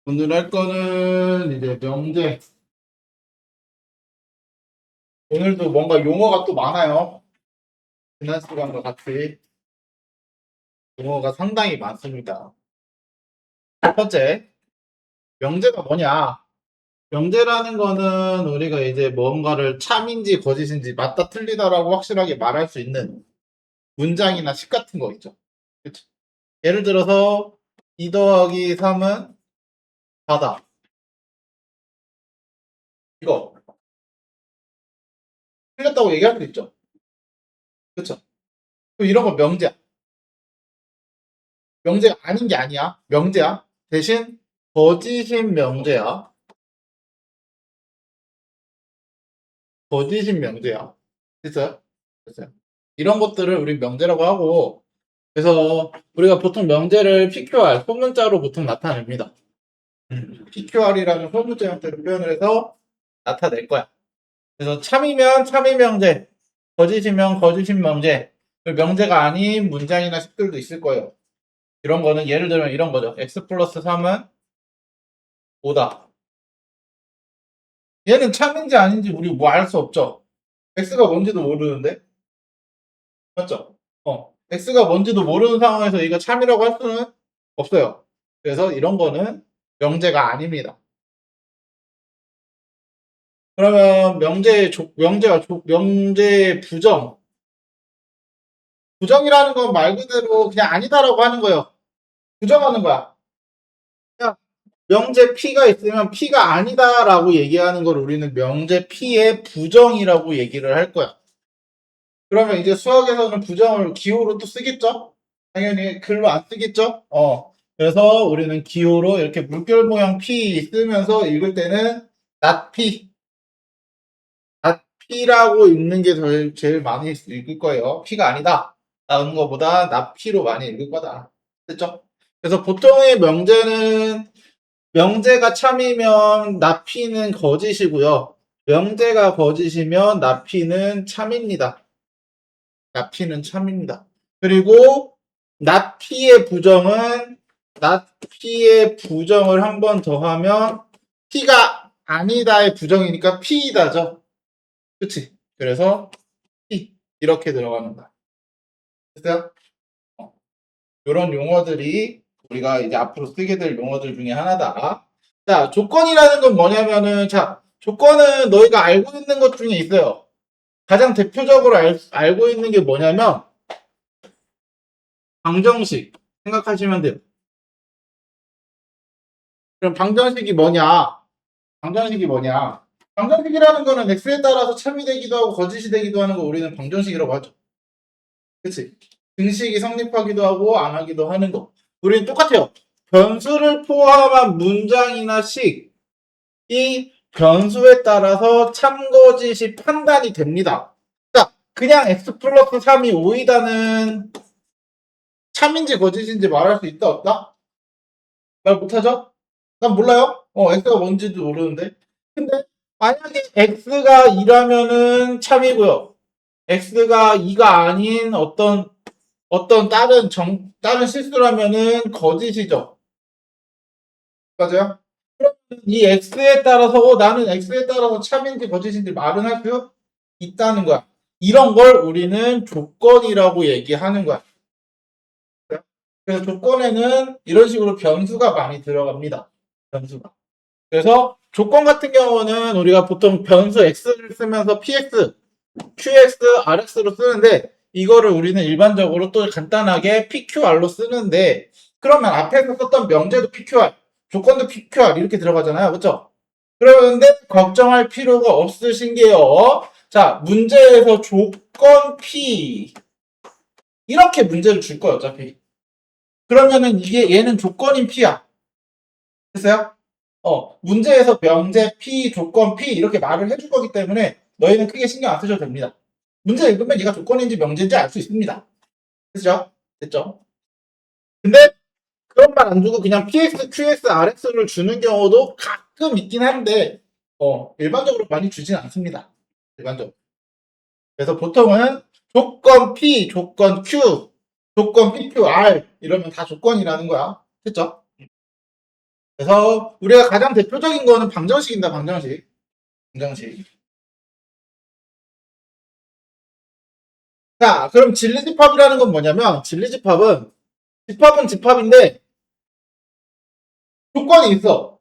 오늘 할 거는 이제 명제. 오늘도 뭔가 용어가 또 많아요. 지난 시간과 같이 용어가 상당히 많습니다. 첫 번째, 명제가 뭐냐? 명제라는 거는 우리가 이제 뭔가를 참인지 거짓인지 맞다 틀리다라고 확실하게 말할 수 있는 문장이나 식 같은 거 있죠. 그쵸? 예를 들어서 2 더하기 3은 4다. 이거 틀렸다고 얘기할 수 있죠. 그쵸? 그럼 이런 거 명제야. 명제가 아닌 게 아니야. 명제야. 대신 거짓인 명제야. 거짓인 명제야. 됐어요? 됐어요. 이런 것들을 우리 명제라고 하고, 그래서 우리가 보통 명제를 PQR, 소문자로 보통 나타냅니다. PQR이라는 소문자 형태로 표현을 해서 나타낼 거야. 그래서 참이면 참이 명제, 거짓이면 거짓인 명제, 명제가 아닌 문장이나 식들도 있을 거예요. 이런 거는 예를 들면 이런 거죠. x 플러스 3은 5다. 얘는 참인지 아닌지 우리 뭐 알 수 없죠. x가 뭔지도 모르는데. 맞죠? x가 뭔지도 모르는 상황에서 이거 참이라고 할 수는 없어요. 그래서 이런 거는 명제가 아닙니다. 그러면 명제 부정. 부정이라는 건 말 그대로 그냥 아니다라고 하는 거예요. 부정하는 거야. 그냥 명제 P가 있으면 P가 아니다라고 얘기하는 걸 우리는 명제 P의 부정이라고 얘기를 할 거야. 그러면 이제 수학에서는 부정을 기호로 또 쓰겠죠? 당연히 글로 안 쓰겠죠? 그래서 우리는 기호로 이렇게 물결 모양 P 쓰면서 읽을 때는 not P, not P라고 읽는 게 제일 많이 읽을 거예요. P가 아니다. 라는 것보다 not P로 많이 읽을 거다. 됐죠? 그래서 보통의 명제는 명제가 참이면 not P는 거짓이고요. 명제가 거짓이면 not P는 참입니다. not P는 참입니다. 그리고 not P의 부정은 not P의 부정을 한 번 더 하면 P가 아니다의 부정이니까 P이다죠. 그치? 그래서 P 이렇게 들어가는 거야. 됐어요? 이런 용어들이 우리가 이제 앞으로 쓰게 될 용어들 중에 하나다. 자, 조건이라는 건 뭐냐면은, 자, 조건은 너희가 알고 있는 것 중에 있어요. 가장 대표적으로 알고 있는 게 뭐냐면 방정식 생각하시면 돼요. 그럼 방정식이 뭐냐? 방정식이 뭐냐? 방정식이라는 거는 x에 따라서 참이 되기도 하고 거짓이 되기도 하는 거 우리는 방정식이라고 하죠. 그치? 등식이 성립하기도 하고 안 하기도 하는 거. 우리는 똑같아요. 변수를 포함한 문장이나 식이 변수에 따라서 참거짓이 판단이 됩니다. 자, 그냥 x 플러스 3이 5이다는 참인지 거짓인지 말할 수 있다 없다? 말 못하죠? 난 몰라요. x가 뭔지도 모르는데. 근데 만약에 x가 2라면은 참이고요. x가 2가 아닌 어떤 다른 실수라면은 거짓이죠. 맞아요? 그러면 이 x에 따라서 나는 x에 따라서 참인지 거짓인지 말은 할 수 있다는 거야. 이런 걸 우리는 조건이라고 얘기하는 거야. 그래서 조건에는 이런 식으로 변수가 많이 들어갑니다. 변수가. 그래서 조건 같은 경우는 우리가 보통 변수 x를 쓰면서 px, qx, rx로 쓰는데 이거를 우리는 일반적으로 또 간단하게 pqr로 쓰는데 그러면 앞에서 썼던 명제도 pqr, 조건도 pqr 이렇게 들어가잖아요. 그렇죠? 그런데 걱정할 필요가 없으신 게요. 자, 문제에서 조건 p 이렇게 문제를 줄 거예요. 어차피. 그러면은 이게 얘는 조건인 p야. 됐어요? 문제에서 명제 P, 조건 P 이렇게 말을 해줄 거기 때문에 너희는 크게 신경 안 쓰셔도 됩니다. 문제 읽으면 얘가 조건인지 명제인지 알 수 있습니다. 됐죠? 됐죠? 근데 그런 말 안 주고 그냥 PX, QX, RX를 주는 경우도 가끔 있긴 한데 일반적으로 많이 주진 않습니다. 일반적으로. 그래서 보통은 조건 P, 조건 Q, 조건 PQR 이러면 다 조건이라는 거야. 됐죠? 그래서 우리가 가장 대표적인 거는 방정식입니다. 방정식. 방정식. 자, 그럼 진리집합이라는 건 뭐냐면 진리집합은 집합은 집합인데 조건이 있어.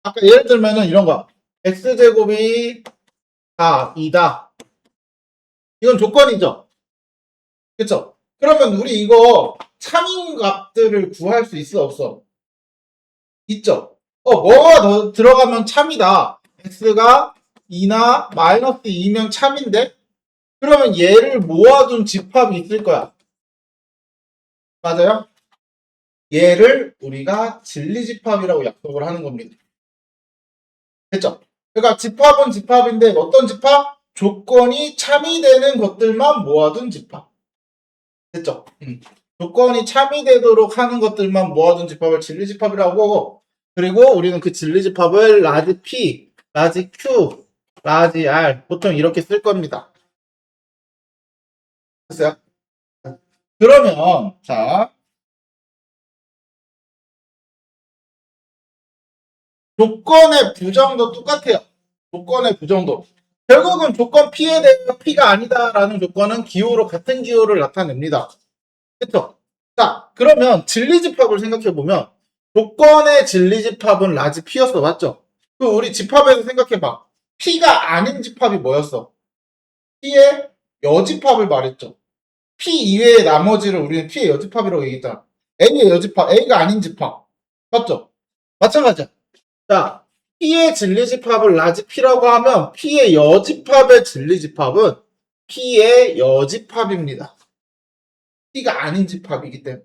아까 예를 들면은 이런 거. x제곱이 4, 2다. 이건 조건이죠. 그쵸? 그러면 우리 이거 참인 값들을 구할 수 있어, 없어? 있죠? 뭐가 더 들어가면 참이다. x가 2나 마이너스 2면 참인데? 그러면 얘를 모아둔 집합이 있을 거야. 맞아요? 얘를 우리가 진리집합이라고 약속을 하는 겁니다. 됐죠? 그러니까 집합은 집합인데 어떤 집합? 조건이 참이 되는 것들만 모아둔 집합. 됐죠? 조건이 참이 되도록 하는 것들만 모아둔 집합을 진리집합이라고 하고, 그리고 우리는 그 진리집합을 라지 P, 라지 Q, 라지 R 보통 이렇게 쓸 겁니다. 됐어요? 그러면 자, 조건의 부정도 똑같아요. 조건의 부정도. 결국은 조건 P에 대해서 P가 아니다라는 조건은 기호로 같은 기호를 나타냅니다. 그쵸? 자, 그러면 진리집합을 생각해보면 조건의 진리집합은 라지 P였어. 맞죠? 그 우리 집합에서 생각해봐. P가 아닌 집합이 뭐였어? P의 여집합을 말했죠. P 이외의 나머지를 우리는 P의 여집합이라고 얘기했잖아. A의 여집합, A가 아닌 집합. 맞죠? 마찬가지야. 자, P의 진리집합을 라지 P라고 하면 P의 여집합의 진리집합은 P의 여집합입니다. P가 아닌 집합이기 때문에.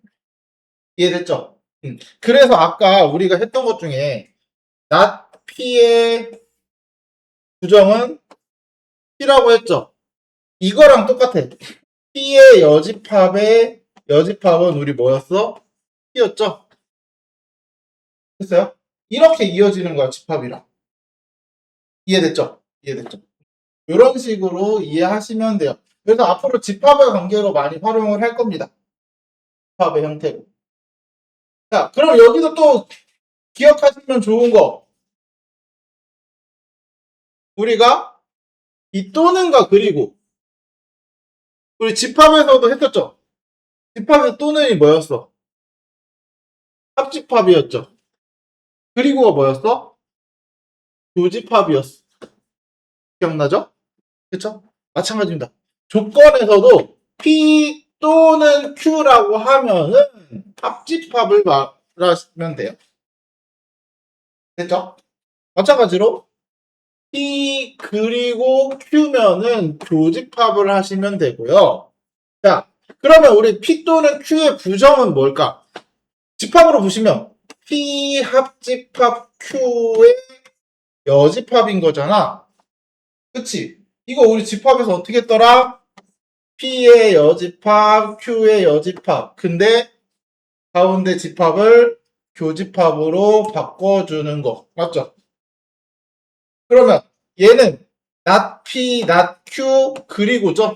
이해됐죠? 그래서 아까 우리가 했던 것 중에 not P의 부정은 P라고 했죠? 이거랑 똑같아. P의 여집합은 우리 뭐였어? P였죠? 됐어요? 이렇게 이어지는 거야, 집합이랑. 이해됐죠? 이해됐죠? 이런 식으로 이해하시면 돼요. 그래서 앞으로 집합의 관계로 많이 활용을 할 겁니다. 집합의 형태로. 자, 그럼 여기서 또 기억하시면 좋은 거. 우리가 이 또는과 그리고 우리 집합에서도 했었죠? 집합의 또는이 뭐였어? 합집합이었죠? 그리고가 뭐였어? 교집합이었어. 기억나죠? 그쵸? 마찬가지입니다. 조건에서도 P 또는 Q라고 하면은 합집합을 말하시면 돼요. 됐죠? 마찬가지로 P 그리고 Q면은 교집합을 하시면 되고요. 자, 그러면 우리 P 또는 Q의 부정은 뭘까? 집합으로 보시면 P 합집합 Q의 여집합인 거잖아. 그치? 이거 우리 집합에서 어떻게 했더라? P의 여집합, Q의 여집합. 근데 가운데 집합을 교집합으로 바꿔주는 거. 맞죠? 그러면 얘는 not P, not Q, 그리고죠?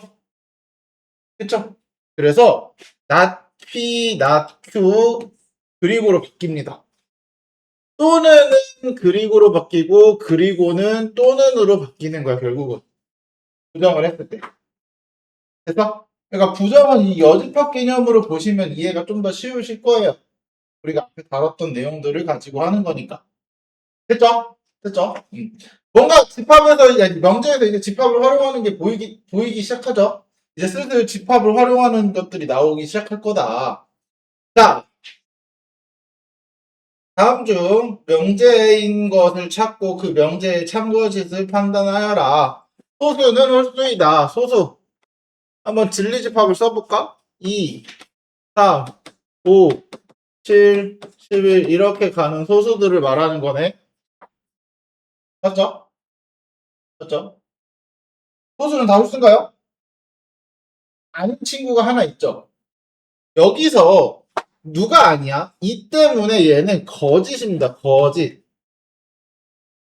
그쵸? 그래서 not P, not Q, 그리고로 바뀝니다. 또는 그리고로 바뀌고 그리고는 또는으로 바뀌는 거야, 결국은. 부정을 했을 때. 그래서 그러니까 부정은 이 여집합 개념으로 보시면 이해가 좀 더 쉬우실 거예요. 우리가 앞에 다뤘던 내용들을 가지고 하는 거니까. 됐죠? 됐죠? 뭔가 집합에서 명제에서 이제 집합을 활용하는 게 보이기 시작하죠. 이제 슬슬 집합을 활용하는 것들이 나오기 시작할 거다. 자, 다음 중 명제인 것을 찾고 그 명제의 참고짓을 판단하여라. 소수는 홀수이다. 소수. 한번 진리집합을 써볼까? 2, 3, 5, 7, 11 이렇게 가는 소수들을 말하는 거네. 맞죠? 맞죠? 소수는 다 홀수인가요? 아닌 친구가 하나 있죠. 여기서 누가 아니야? 이 때문에 얘는 거짓입니다. 거짓.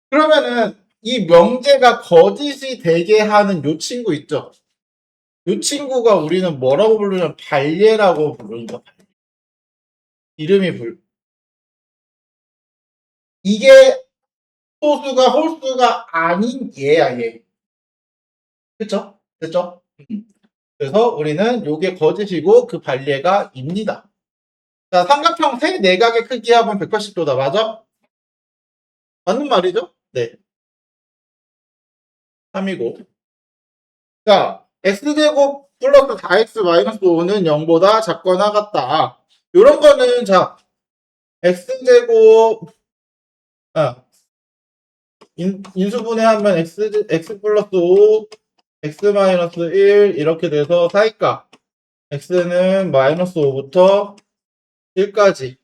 그러면은 이 명제가 거짓이 되게 하는 요 친구 있죠. 요 친구가 우리는 뭐라고 부르냐면 발예라고 부릅니다. 이름이 이게 소수가 홀수가 아닌 얘야, 얘. 그쵸? 됐죠? 그래서 우리는 요게 거짓이고 그 반례가 입니다. 자, 삼각형 세 내각의 크기 합은 180도다. 맞아? 맞는 말이죠? 네. 3이고. 자, x제곱 플러스 4x 마이너스 5는 0보다 작거나 같다. 요런 거는, 자, x제곱, 아, 인수분해하면 x 플러스 5, x 마이너스 1, 이렇게 돼서 사이값. x는 마이너스 5부터 1까지.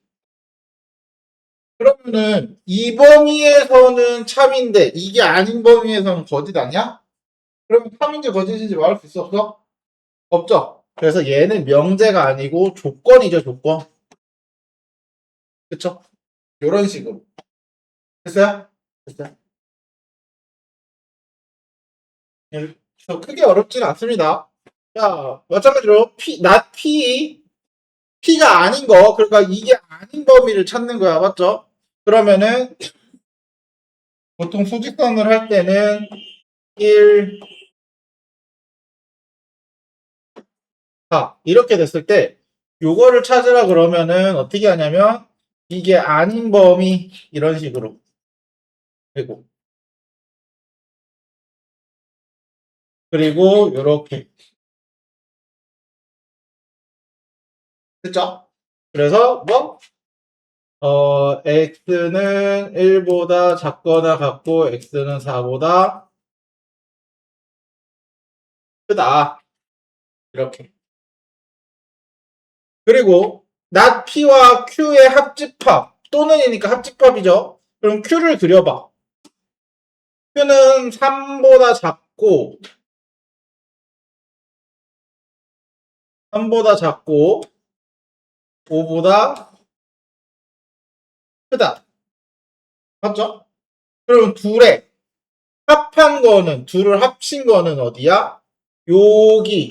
그러면은, 이 범위에서는 참인데, 이게 아닌 범위에서는 거짓 아니야? 그러면 참인지 거짓인지 말할 수 있어, 없어? 없죠? 그래서 얘는 명제가 아니고 조건이죠, 조건. 그쵸? 요런 식으로. 됐어요? 됐어요? 그래서 크게 어렵진 않습니다. 자, 마찬가지로 낫 P가 아닌 거, 그러니까 이게 아닌 범위를 찾는 거야, 맞죠? 그러면은 보통 수직선을 할 때는 1, 4 이렇게 됐을 때 요거를 찾으라 그러면은 어떻게 하냐면 이게 아닌 범위 이런 식으로 그리고 요렇게 됐죠? 그래서 뭐 x는 1보다 작거나 같고 x는 4보다 크다. 이렇게. 그리고 낫 P와 Q의 합집합 또는이니까 합집합이죠. 그럼 Q를 그려봐. Q는 3보다 작고 3보다 작고 5보다 크다. 맞죠? 그럼 둘을 합친 거는 어디야? 여기.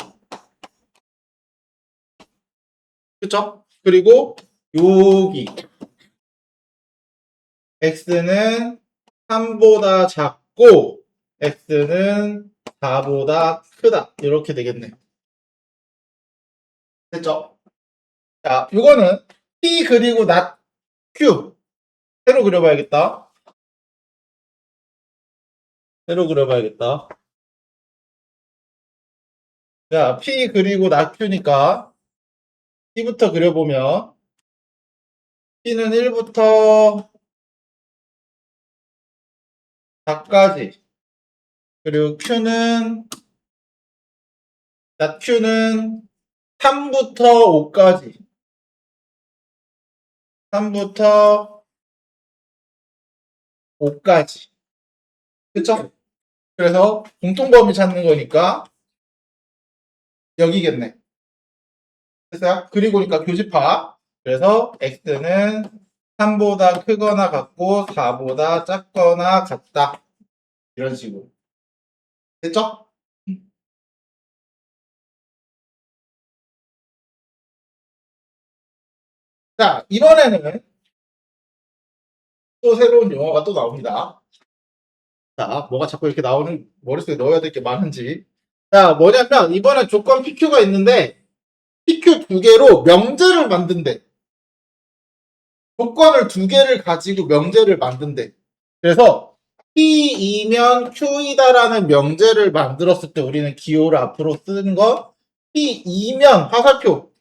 그쵸? 그리고 여기. x는 3보다 작고 x는 4보다 크다. 이렇게 되겠네. 됐죠? 자, 이거는 p 그리고 not q 새로 그려봐야겠다. 새로 그려봐야겠다. 자, p 그리고 not q니까 p부터 그려보면 p는 1부터 4까지 그리고 not q는 3부터 5까지 3부터 5까지 그쵸? 그래서 공통범위 찾는 거니까 여기겠네. 됐어요? 그리고니까 교집합. 그래서 x는 3보다 크거나 같고 4보다 작거나 같다. 이런 식으로. 됐죠? 자, 이번에는 또 새로운 용어가 또 나옵니다. 자, 뭐가 자꾸 이렇게 나오는 머릿속에 넣어야 될 게 많은지. 자, 뭐냐면 이번에 조건 PQ가 있는데 PQ 두 개로 명제를 만든대. 조건을 두 개를 가지고 명제를 만든대. 그래서 P이면 Q이다라는 명제를 만들었을 때 우리는 기호를 앞으로 쓰는 거 P이면 화살표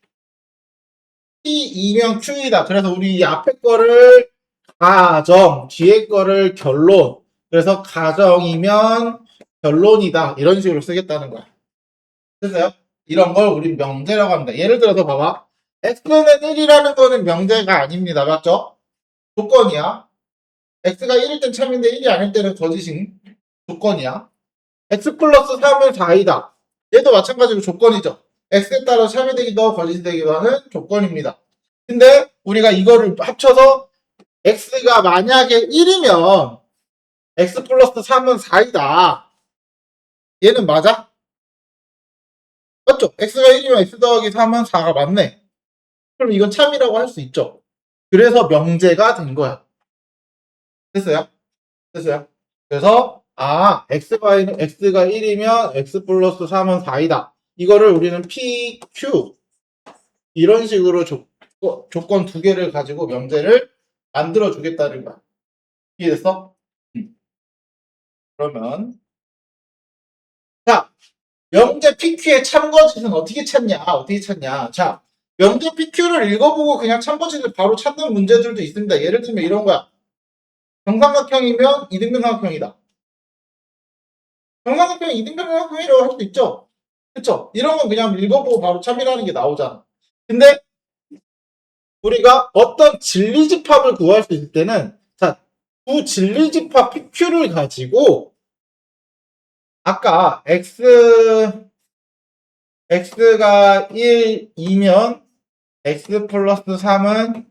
P이면 Q이다. 그래서 우리 이 앞에 거를 가정, 뒤에 거를 결론. 그래서 가정이면 결론이다. 이런 식으로 쓰겠다는 거야. 됐어요? 이런 걸 우리 명제라고 합니다. 예를 들어서 봐봐. x는 1이라는 거는 명제가 아닙니다. 맞죠? 조건이야. x가 1일 땐 참인데 1이 아닐 때는 거짓인 조건이야. x 플러스 3은 4이다. 얘도 마찬가지로 조건이죠. x에 따라 참이 되기도 하고 거짓이 되기도 하는 조건입니다. 근데 우리가 이거를 합쳐서 x가 만약에 1이면 x 플러스 3은 4이다. 얘는 맞아? 맞죠? x가 1이면 x 더하기 3은 4가 맞네. 그럼 이건 참이라고 할 수 있죠. 그래서 명제가 된 거야. 됐어요? 됐어요? 그래서 x가 1이면 x 플러스 3은 4이다. 이거를 우리는 PQ 이런 식으로 조건 두 개를 가지고 명제를 만들어 주겠다는 거야. 이해됐어? 그러면 자, 명제 PQ의 참거짓은 어떻게 찾냐? 어떻게 찾냐? 자, 명제 PQ를 읽어보고 그냥 참거짓을 바로 찾는 문제들도 있습니다. 예를 들면 이런 거야. 정삼각형이면 이등변삼각형이다. 정삼각형이 이등변삼각형이라고 할 수 있죠? 그쵸? 이런 건 그냥 읽어보고 바로 참이라는 게 나오잖아. 근데 우리가 어떤 진리집합을 구할 수 있을 때는 자, 두 진리집합 PQ를 가지고 아까 x가 1이면 x 플러스 3은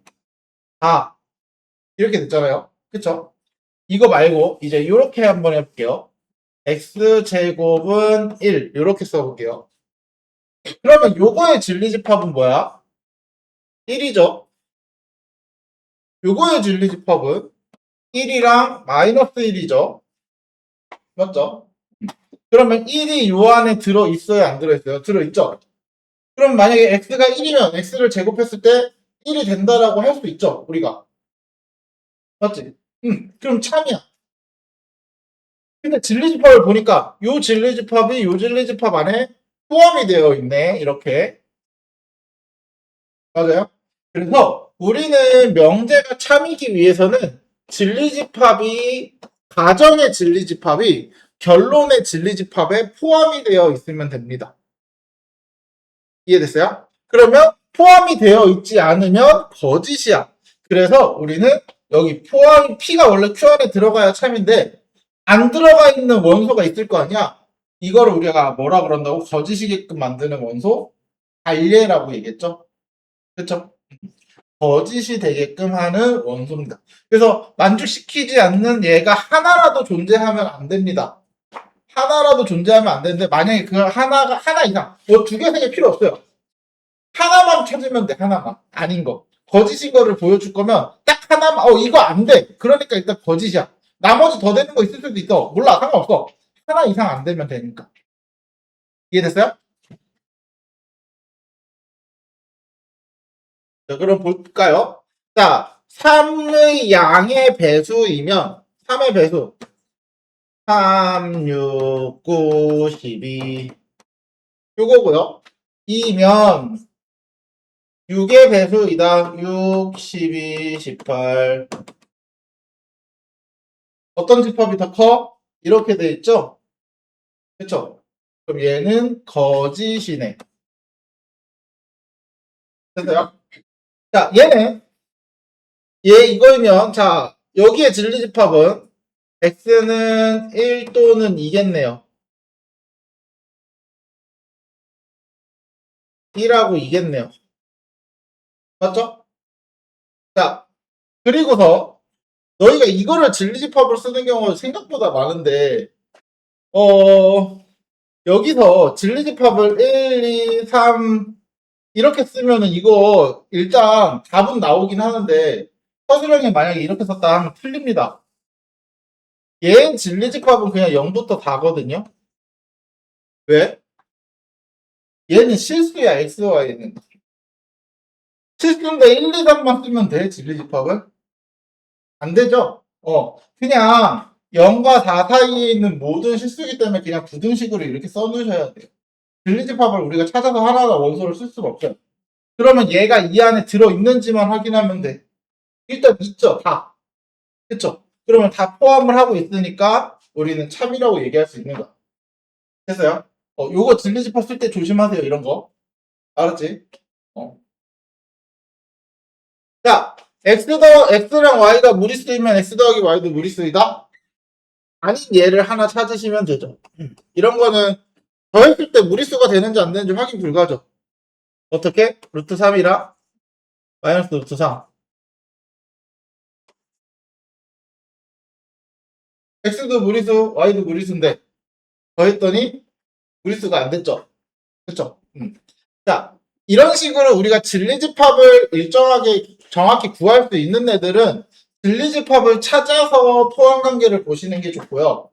4 이렇게 됐잖아요. 그쵸? 이거 말고 이제 이렇게 한번 해볼게요. x제곱은 1 이렇게 써볼게요. 그러면 요거의 진리집합은 뭐야? 1이죠. 요거의 진리집합은 1이랑 마이너스 1이죠. 맞죠? 그러면 1이 요 안에 들어있어요? 안 들어있어요? 들어있죠? 그럼 만약에 x가 1이면 x를 제곱했을 때 1이 된다라고 할 수 있죠? 우리가. 맞지? 그럼 참이야. 근데 진리집합을 보니까 요 진리집합이 요 진리집합 안에 포함이 되어 있네. 이렇게. 맞아요? 그래서 우리는 명제가 참이기 위해서는 진리집합이 가정의 진리집합이 결론의 진리집합에 포함이 되어 있으면 됩니다. 이해됐어요? 그러면 포함이 되어 있지 않으면 거짓이야. 그래서 우리는 여기 P가 원래 Q 안에 들어가야 참인데 안 들어가 있는 원소가 있을 거 아니야? 이거를 우리가 뭐라 그런다고? 거짓이게끔 만드는 원소? 관례라고 얘기했죠? 그쵸? 거짓이 되게끔 하는 원소입니다. 그래서 만족시키지 않는 얘가 하나라도 존재하면 안 됩니다. 하나라도 존재하면 안 되는데 만약에 그 하나 이상 뭐 두 개, 세 개 필요 없어요. 하나만 찾으면 돼. 하나만. 아닌 거. 거짓인 거를 보여줄 거면 딱 하나만 이거 안 돼. 그러니까 일단 거짓이야. 나머지 더 되는 거 있을 수도 있어. 몰라. 상관없어. 하나 이상 안 되면 되니까. 이해됐어요? 자, 그럼 볼까요? 자, 3의 양의 배수이면 3의 배수 3, 6, 9, 12 요거고요. 2면 6의 배수이다. 6, 12, 18 어떤 집합이 더 커? 이렇게 돼 있죠? 그쵸? 그럼 얘는 거짓이네. 됐어요? 자, 얘 이거면, 자, 여기에 진리집합은 x는 1 또는 2겠네요. 1하고 2겠네요. 맞죠? 자, 그리고서 너희가 이거를 진리집합을 쓰는 경우가 생각보다 많은데, 여기서 진리집합을 1, 2, 3 이렇게 쓰면은 이거 일단 답은 나오긴 하는데 서술형에 만약에 이렇게 썼다 하면 틀립니다. 얘 진리집합은 그냥 0부터 4거든요. 왜? 얘는 실수야, x와 얘는. 실수인데 1, 2, 3만 쓰면 돼, 진리집합은? 안 되죠? 그냥 0과 4 사이에 있는 모든 실수이기 때문에 그냥 부등식으로 이렇게 써놓으셔야 돼요. 진리집합을 우리가 찾아서 하나하나 원소를 쓸 수가 없어요. 그러면 얘가 이 안에 들어있는지만 확인하면 돼. 일단 있죠, 다. 그쵸? 그러면 다 포함을 하고 있으니까 우리는 참이라고 얘기할 수 있는 거야. 됐어요? 요거 진리집합 쓸 때 조심하세요, 이런 거. 알았지? 자, x랑 y가 무리수이면 x 더하기 y도 무리수이다? 아닌 얘를 하나 찾으시면 되죠. 이런 거는 더했을 때 무리수가 되는지 안 되는지 확인 불가죠. 어떻게? 루트 3이랑 마이너스 루트 3. x도 무리수, y도 무리수인데 더했더니 무리수가 안 됐죠. 그쵸? 자, 이런 식으로 우리가 진리집합을 일정하게 정확히 구할 수 있는 애들은 진리집합을 찾아서 포함관계를 보시는 게 좋고요.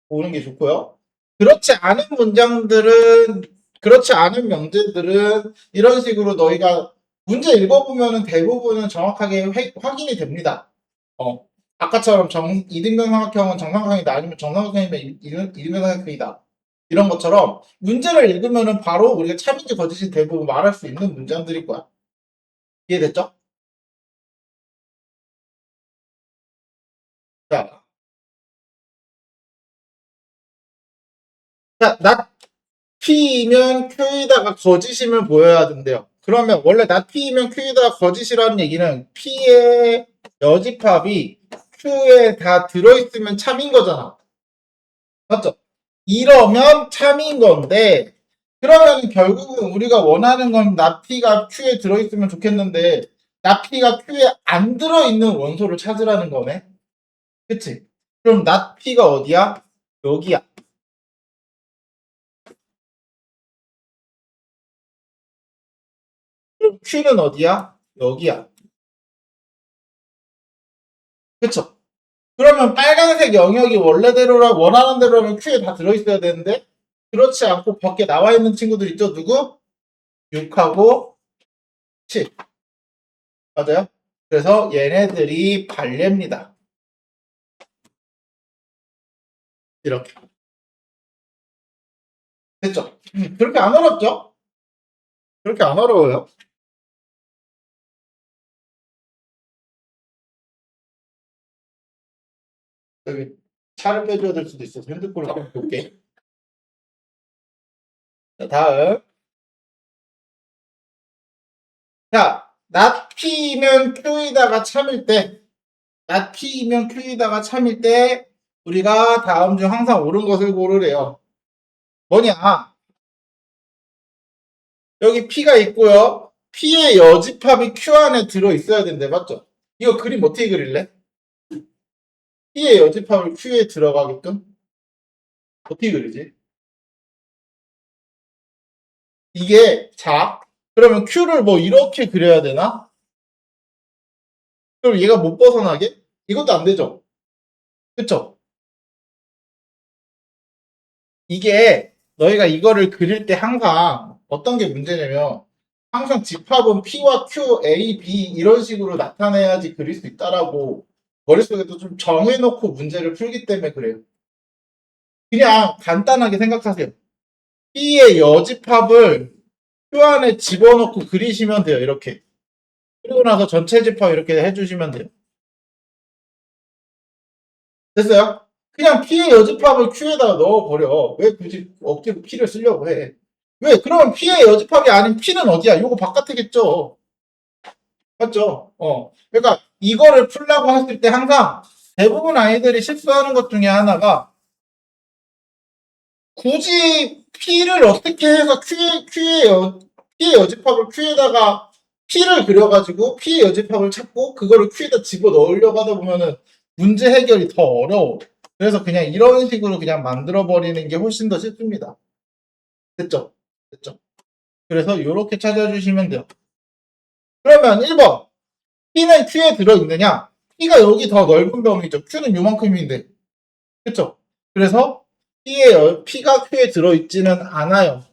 보는 게 좋고요. 그렇지 않은 문장들은, 그렇지 않은 명제들은 이런 식으로 너희가 문제 읽어보면은 대부분은 정확하게 확인이 됩니다. 아까처럼 이등변 삼각형은 정삼각형이다, 아니면 정삼각형이면 이등변 삼각형이다. 이런 것처럼 문제를 읽으면은 바로 우리가 참인지 거짓인지 대부분 말할 수 있는 문장들일 거야. 이해됐죠? 자, 나 P이면 Q에다가 거짓임을 보여야 된대요. 그러면 원래 나 P이면 Q에다가 거짓이라는 얘기는 P의 여집합이 Q에 다 들어있으면 참인 거잖아. 맞죠? 이러면 참인 건데, 그러면 결국은 우리가 원하는 건 나 P가 Q에 들어있으면 좋겠는데, 나 P가 Q에 안 들어있는 원소를 찾으라는 거네. 그치? 그럼 나 P가 어디야? 여기야. 그럼 Q는 어디야? 여기야. 그쵸? 그러면 빨간색 영역이 원래대로라 원하는 대로라면 Q에 다 들어있어야 되는데 그렇지 않고 밖에 나와 있는 친구들 있죠? 누구? 6하고 7. 맞아요? 그래서 얘네들이 발레입니다. 이렇게. 됐죠? 그렇게 안 어렵죠? 그렇게 안 어려워요. 여기 차를 빼줘야 될 수도 있어서 핸드폰을 한번 볼게. 자, 다음. 자, not P면 Q에다가 참일 때, not P면 Q에다가 참일 때 우리가 다음 중 항상 옳은 것을 고르래요. 뭐냐? 여기 P가 있고요. P의 여집합이 Q 안에 들어있어야 된대. 맞죠? 이거 그림 어떻게 그릴래? P의 여집합을 Q에 들어가게끔? 어떻게 그리지? 이게, 자, 그러면 Q를 뭐 이렇게 그려야 되나? 그럼 얘가 못 벗어나게? 이것도 안 되죠? 그쵸? 이게 너희가 이거를 그릴 때 항상 어떤 게 문제냐면 항상 집합은 P와 Q, A, B 이런 식으로 나타내야지 그릴 수 있다라고 머릿속에도 좀 정해놓고 문제를 풀기 때문에 그래요. 그냥 간단하게 생각하세요. P의 여집합을 표 안에 집어넣고 그리시면 돼요. 이렇게. 그리고 나서 전체 집합 이렇게 해주시면 돼요. 됐어요? 그냥 P의 여집합을 Q에다 넣어버려. 왜 굳이 억지로 P를 쓰려고 해? 왜? 그럼 P의 여집합이 아닌 P는 어디야? 요거 바깥이겠죠. 맞죠? 그러니까 이거를 풀라고 했을 때 항상 대부분 아이들이 실수하는 것 중에 하나가 굳이 P를 어떻게 해서 P의 여집합을 Q에다가 P를 그려가지고 P의 여집합을 찾고 그거를 Q에다 집어 넣으려고 하다 보면은 문제 해결이 더 어려워. 그래서 그냥 이런 식으로 그냥 만들어 버리는 게 훨씬 더 쉽습니다. 됐죠? 됐죠? 그래서 이렇게 찾아주시면 돼요. 그러면 1번 P는 Q에 들어있느냐? P가 여기 더 넓은 범위죠. Q는 요만큼인데. 그쵸? 그래서 P가 Q에 들어있지는 않아요.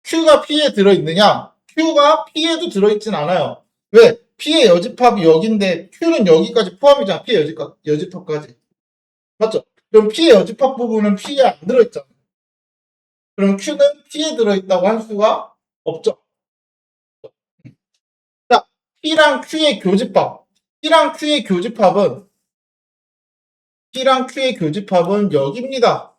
Q가 P에 들어있느냐? Q가 P에도 들어있진 않아요. 왜? P의 여집합이 여기인데 Q는 여기까지 포함이잖아. P의 여집합까지. 맞죠? 그럼 P의 여집합 부분은 P에 안 들어있잖아. 그럼 Q는 P에 들어있다고 할 수가 없죠. 자, P랑 Q의 교집합. P랑 Q의 교집합은 여기입니다.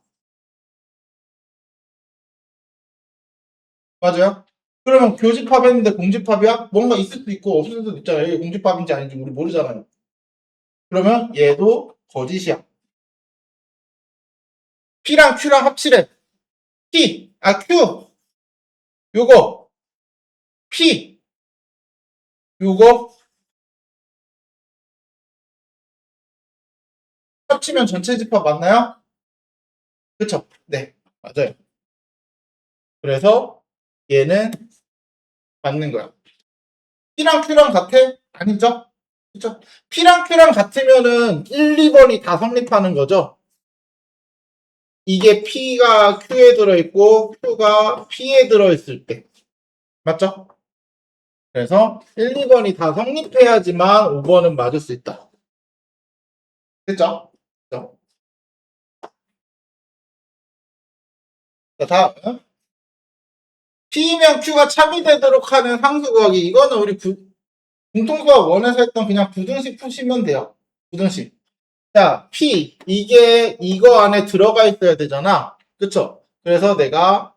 맞아요? 그러면 교집합했는데 공집합이야? 뭔가 있을 수도 있고 없을 수도 있잖아요. 이게 공집합인지 아닌지 우리 모르잖아요. 그러면 얘도 거짓이야. P랑 Q랑 합치래. Q. 요거. P. 요거. 합치면 전체 집합 맞나요? 그쵸? 네. 맞아요. 그래서 얘는 맞는 거야. P랑 Q랑 같아? 아니죠? 그쵸? P랑 Q랑 같으면은 1, 2번이 다 성립하는 거죠. 이게 P가 Q에 들어있고 Q가 P에 들어있을 때. 맞죠? 그래서 1, 2번이 다 성립해야지만 5번은 맞을 수 있다. 됐죠? 그죠? 자, 다음. P면 Q가 참이되도록 하는 상수 구하기. 이거는 우리 공통수학 원에서 했던 그냥 부등식 푸시면 돼요. 부등식. 자, P. 이게 이거 안에 들어가 있어야 되잖아. 그쵸? 그래서 내가,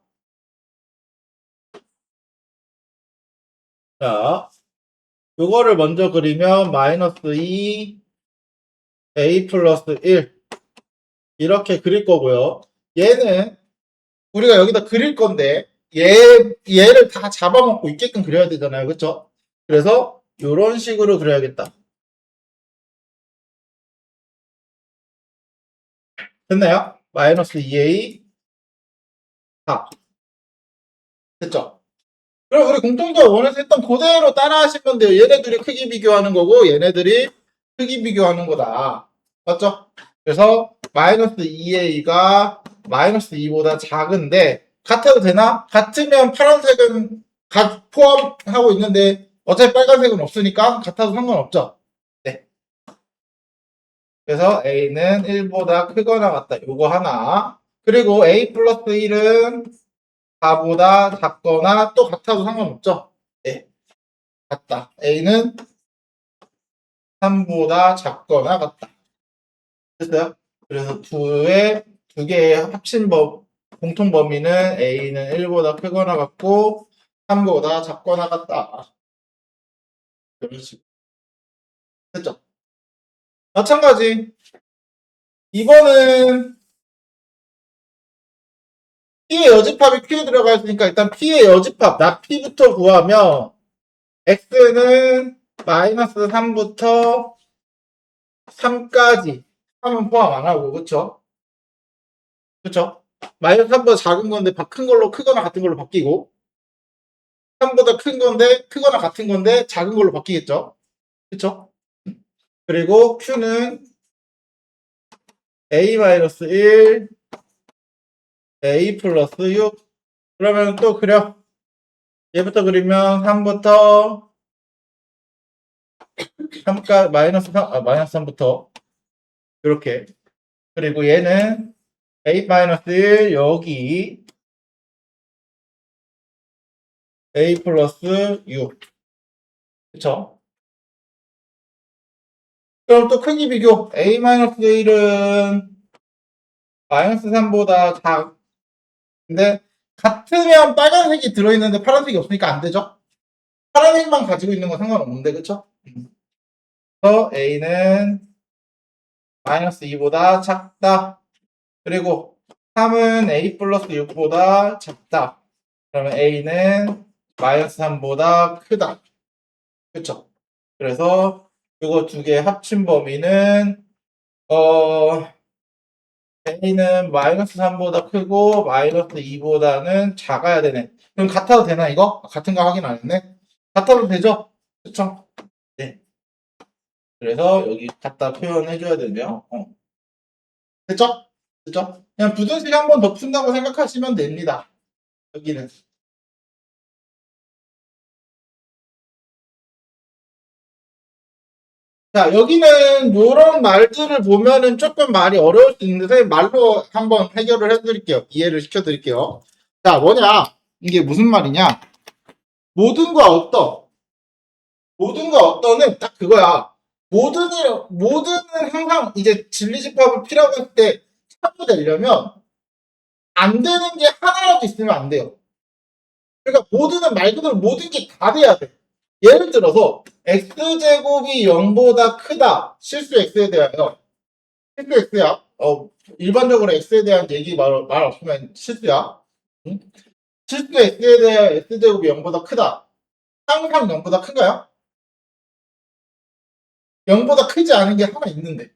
자, 요거를 먼저 그리면 마이너스 2, A 플러스 1. 이렇게 그릴 거고요. 얘는 우리가 여기다 그릴 건데, 얘를 다 잡아먹고 있게끔 그려야 되잖아요. 그쵸? 그래서 요런 식으로 그려야겠다. 됐나요? 마이너스 2A 4. 됐죠? 그럼 우리 공통수학 원에서 했던 그대로 따라 하시면 돼요. 얘네들이 크기 비교하는 거고 얘네들이 크기 비교하는 거다. 맞죠? 그래서 마이너스 2a가 마이너스 2보다 작은데 같아도 되나? 같으면 파란색은 포함하고 있는데 어차피 빨간색은 없으니까 같아도 상관없죠. 네. 그래서 a는 1보다 크거나 같다. 요거 하나. 그리고 a 플러스 1은 4보다 작거나 또 같아도 상관없죠. 네. 같다. A는 3보다 작거나 같다. 됐어요? 그래서 두 개의 공통 범위는 A는 1보다 크거나 같고 3보다 작거나 같다. 이런 식으로. 됐죠? 마찬가지. 이번은 P의 여집합이 Q에 들어가 있으니까 일단 P의 여집합, 나 P부터 구하면 X는 마이너스 3부터 3까지 3은 포함 안 하고 그쵸? 그쵸? 마이너스 3보다 작은 건데 큰 걸로 크거나 같은 걸로 바뀌고 3보다 큰 건데 크거나 같은 건데 작은 걸로 바뀌겠죠? 그쵸? 그리고 Q는 A-1 A 플러스 6 그러면 또 그려 얘부터 그리면 3부터 3까지 마이너스 3부터 이렇게 그리고 얘는 A-1 여기 A 플러스 6 그쵸? 그럼 또 크기 비교 A-1은 마이너스 3보다 근데 같으면 빨간색이 들어있는데 파란색이 없으니까 안 되죠? 파란색만 가지고 있는 건 상관없는데 그쵸? 그래서 A는 마이너스 2보다 작다. 그리고 3은 A 플러스 6보다 작다. 그러면 A는 마이너스 3보다 크다. 그쵸? 그래서 이거 두 개 합친 범위는 A는 마이너스 3보다 크고 마이너스 2보다는 작아야 되네. 그럼 같아도 되나 이거? 같은 거 확인 안 했네. 같아도 되죠? 그쵸? 네. 그래서 여기 갖다 표현해줘야 되네요. 됐죠? 됐죠? 그냥 부등식 한 번 더 푼다고 생각하시면 됩니다. 여기는. 자, 여기는 이런 말들을 보면은 조금 말이 어려울 수 있는데 말로 한번 해결을 해드릴게요. 이해를 시켜드릴게요. 자, 뭐냐? 이게 무슨 말이냐? 모든과 어떤. 모든과 어떤은 딱 그거야. 모든은 항상 이제 진리집합을 필요로 할 때 참고되려면 안 되는 게 하나라도 있으면 안 돼요. 그러니까 모든은 말 그대로 모든 게 다 돼야 돼. 예를 들어서 x제곱이 0보다 크다. 실수 x에 대하여. 실수 x야. 일반적으로 x에 대한 얘기 말 없으면 실수야. 응? 실수 x에 대해 x제곱이 0보다 크다. 항상 0보다 큰가요? 0보다 크지 않은 게 하나 있는데.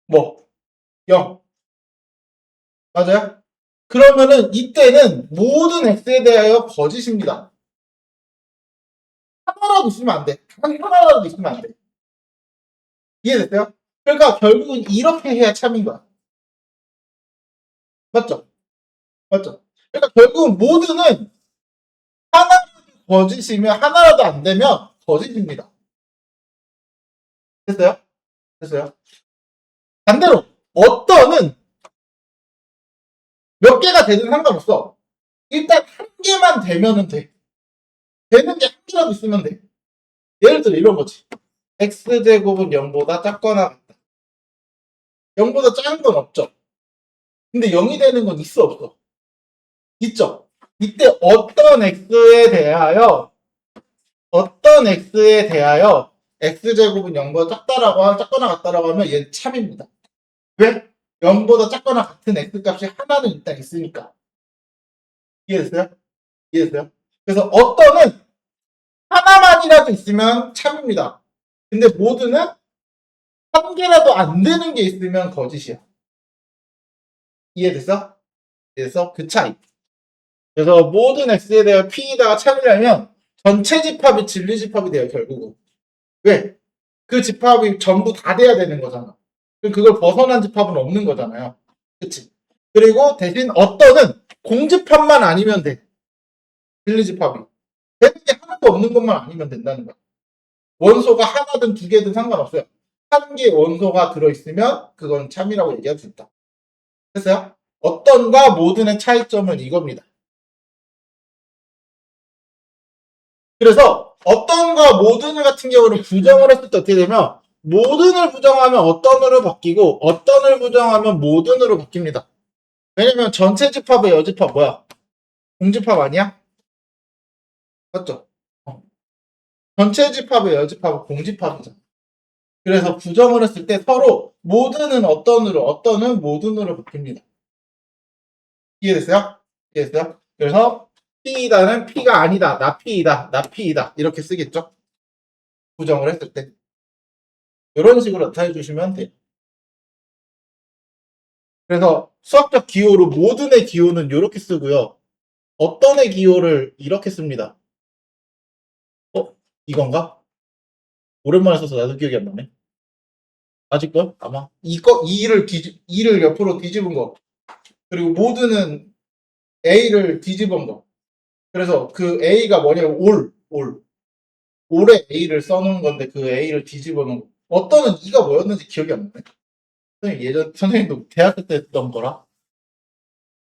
뭐? 0. 맞아요? 그러면은 이때는 모든 x에 대하여 거짓입니다. 하나라도 있으면 안 돼. 단 하나라도 있으면 안 돼. 이해됐어요? 그러니까 결국은 이렇게 해야 참인 거야. 맞죠? 맞죠? 그러니까 결국은 모두는 하나라도 거짓이면 하나라도 안 되면 거짓입니다. 됐어요? 됐어요? 반대로 어떤은 몇 개가 되든 상관없어. 일단 한 개만 되면은 돼. 되는 게 한 개라도 있으면 돼. 예를 들어 이런 거지. x제곱은 0보다 작거나 같다. 0보다 작은 건 없죠. 근데 0이 되는 건 있어 없어? 있죠. 이때 어떤 x에 대하여 x제곱은 0보다 작거나 같다라고 하면 얘는 참입니다. 왜? 0보다 작거나 같은 x값이 하나는 일단 있으니까. 이해됐어요? 이해됐어요? 그래서 어떤은 하나만이라도 있으면 참입니다. 근데 모두는 한 개라도 안 되는 게 있으면 거짓이야. 이해됐어? 그래서 그 차이. 그래서 모든 x에 대해 p에다가 참으려면 전체 집합이 진리 집합이 돼요, 결국은. 왜? 그 집합이 전부 다 돼야 되는 거잖아. 그걸 벗어난 집합은 없는 거잖아요. 그치? 그리고 대신 어떤은 공집합만 아니면 돼. 진리 집합이. 되는 게 하나도 없는 것만 아니면 된다는 거야. 원소가 하나든 두 개든 상관없어요. 한 개의 원소가 들어있으면 그건 참이라고 얘기할 수 있다. 됐어요? 어떤과 모든의 차이점은 이겁니다. 그래서 어떤과 모든을 같은 경우는 부정을 했을 때 어떻게 되면 모든을 부정하면 어떤으로 바뀌고 어떤을 부정하면 모든으로 바뀝니다. 왜냐면 전체 집합의 여집합 뭐야? 공집합 아니야? 맞죠? 전체 집합의 여집합은 공집합이잖아. 그래서 부정을 했을 때 서로 모든은 어떤으로 어떤은 모든으로 바뀝니다. 이해됐어요? 이해됐어요? 그래서 P이다는 P가 아니다. 나 P이다. 나 P이다. 이렇게 쓰겠죠? 부정을 했을 때. 이런 식으로 나타내 주시면 돼요. 그래서 수학적 기호로 모든의 기호는 이렇게 쓰고요. 어떤의 기호를 이렇게 씁니다. 이건가? 오랜만에 써서 나도 기억이 안 나네. 맞을걸? 아마. 이를 옆으로 뒤집은 거. 그리고 모든은 A를 뒤집은 거. 그래서 그 A가 뭐냐면 올에 A를 써놓은 건데 그 A를 뒤집어 놓은 거. 어떤은 E가 뭐였는지 기억이 안 나네. 선생님도 대학교 때 했던 거라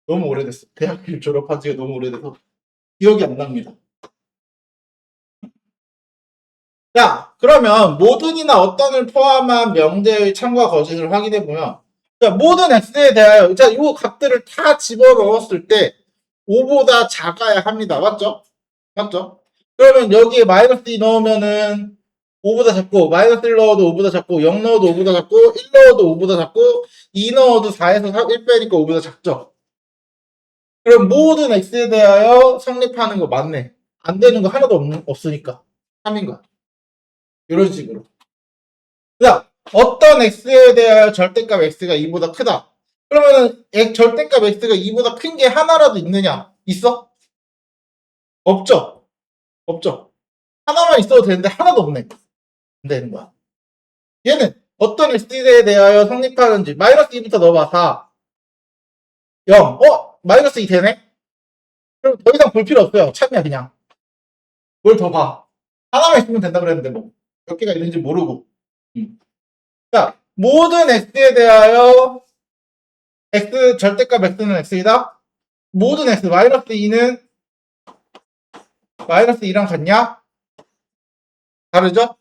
너무 오래됐어. 대학교 졸업한 지가 너무 오래돼서 기억이 안 납니다. 자, 그러면 모든이나 어떤을 포함한 명제의 참과 거짓을 확인해 보면, 자, 모든 x에 대하여, 자, 이 값들을 다 집어넣었을 때 5보다 작아야 합니다. 맞죠? 맞죠? 그러면 여기에 마이너스 2 넣으면은 5보다 작고, 마이너스 1 넣어도 5보다 작고, 0 넣어도 5보다 작고, 1 넣어도 5보다 작고, 2 넣어도 4에서 1 빼니까 5보다 작죠? 그럼 모든 x에 대하여 성립하는 거 맞네. 안 되는 거 하나도 없으니까. 3인 거야. 이런 식으로. 자, 어떤 x에 대하여 절대값 x가 2보다 크다. 그러면은 절대값 x가 2보다 큰 게 하나라도 있느냐? 있어? 없죠? 없죠? 하나만 있어도 되는데 하나도 없네. 안 되는 거야. 얘는 어떤 x에 대하여 성립하는지 마이너스 2부터 넣어봐. 4, 0. 마이너스 2 되네? 그럼 더 이상 볼 필요 없어요. 참이야 그냥. 뭘 더 봐. 하나만 있으면 된다 그랬는데 뭐 몇 개가 있는지 모르고. 자, 모든 x에 대하여 x 절대값 x는 x이다. 모든 x 마이너스 2는 마이너스 2랑 같냐? 다르죠?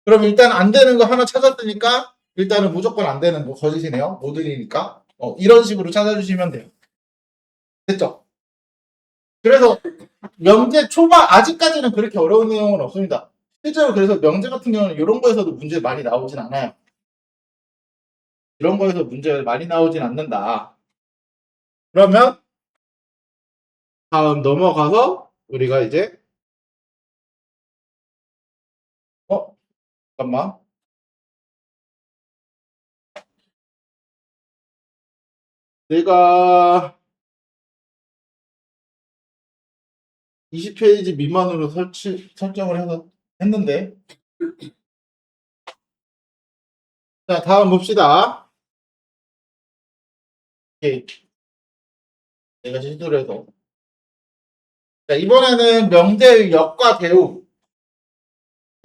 그럼 일단 안 되는 거 하나 찾았으니까 일단은 무조건 안 되는 거 거짓이네요. 모든이니까. 이런 식으로 찾아주시면 돼요. 됐죠? 그래서 명제 초반 아직까지는 그렇게 어려운 내용은 없습니다. 실제로 그래서 명제 같은 경우는 이런 거에서도 문제 많이 나오진 않아요. 이런 거에서 문제 많이 나오진 않는다. 그러면 다음 넘어가서 우리가 이제 잠깐만. 내가 20페이지 미만으로 설정을 해서 했는데 자, 다음 봅시다. 오케이. 내가 실수를 해서. 자, 이번에는 명제의 역과 대우.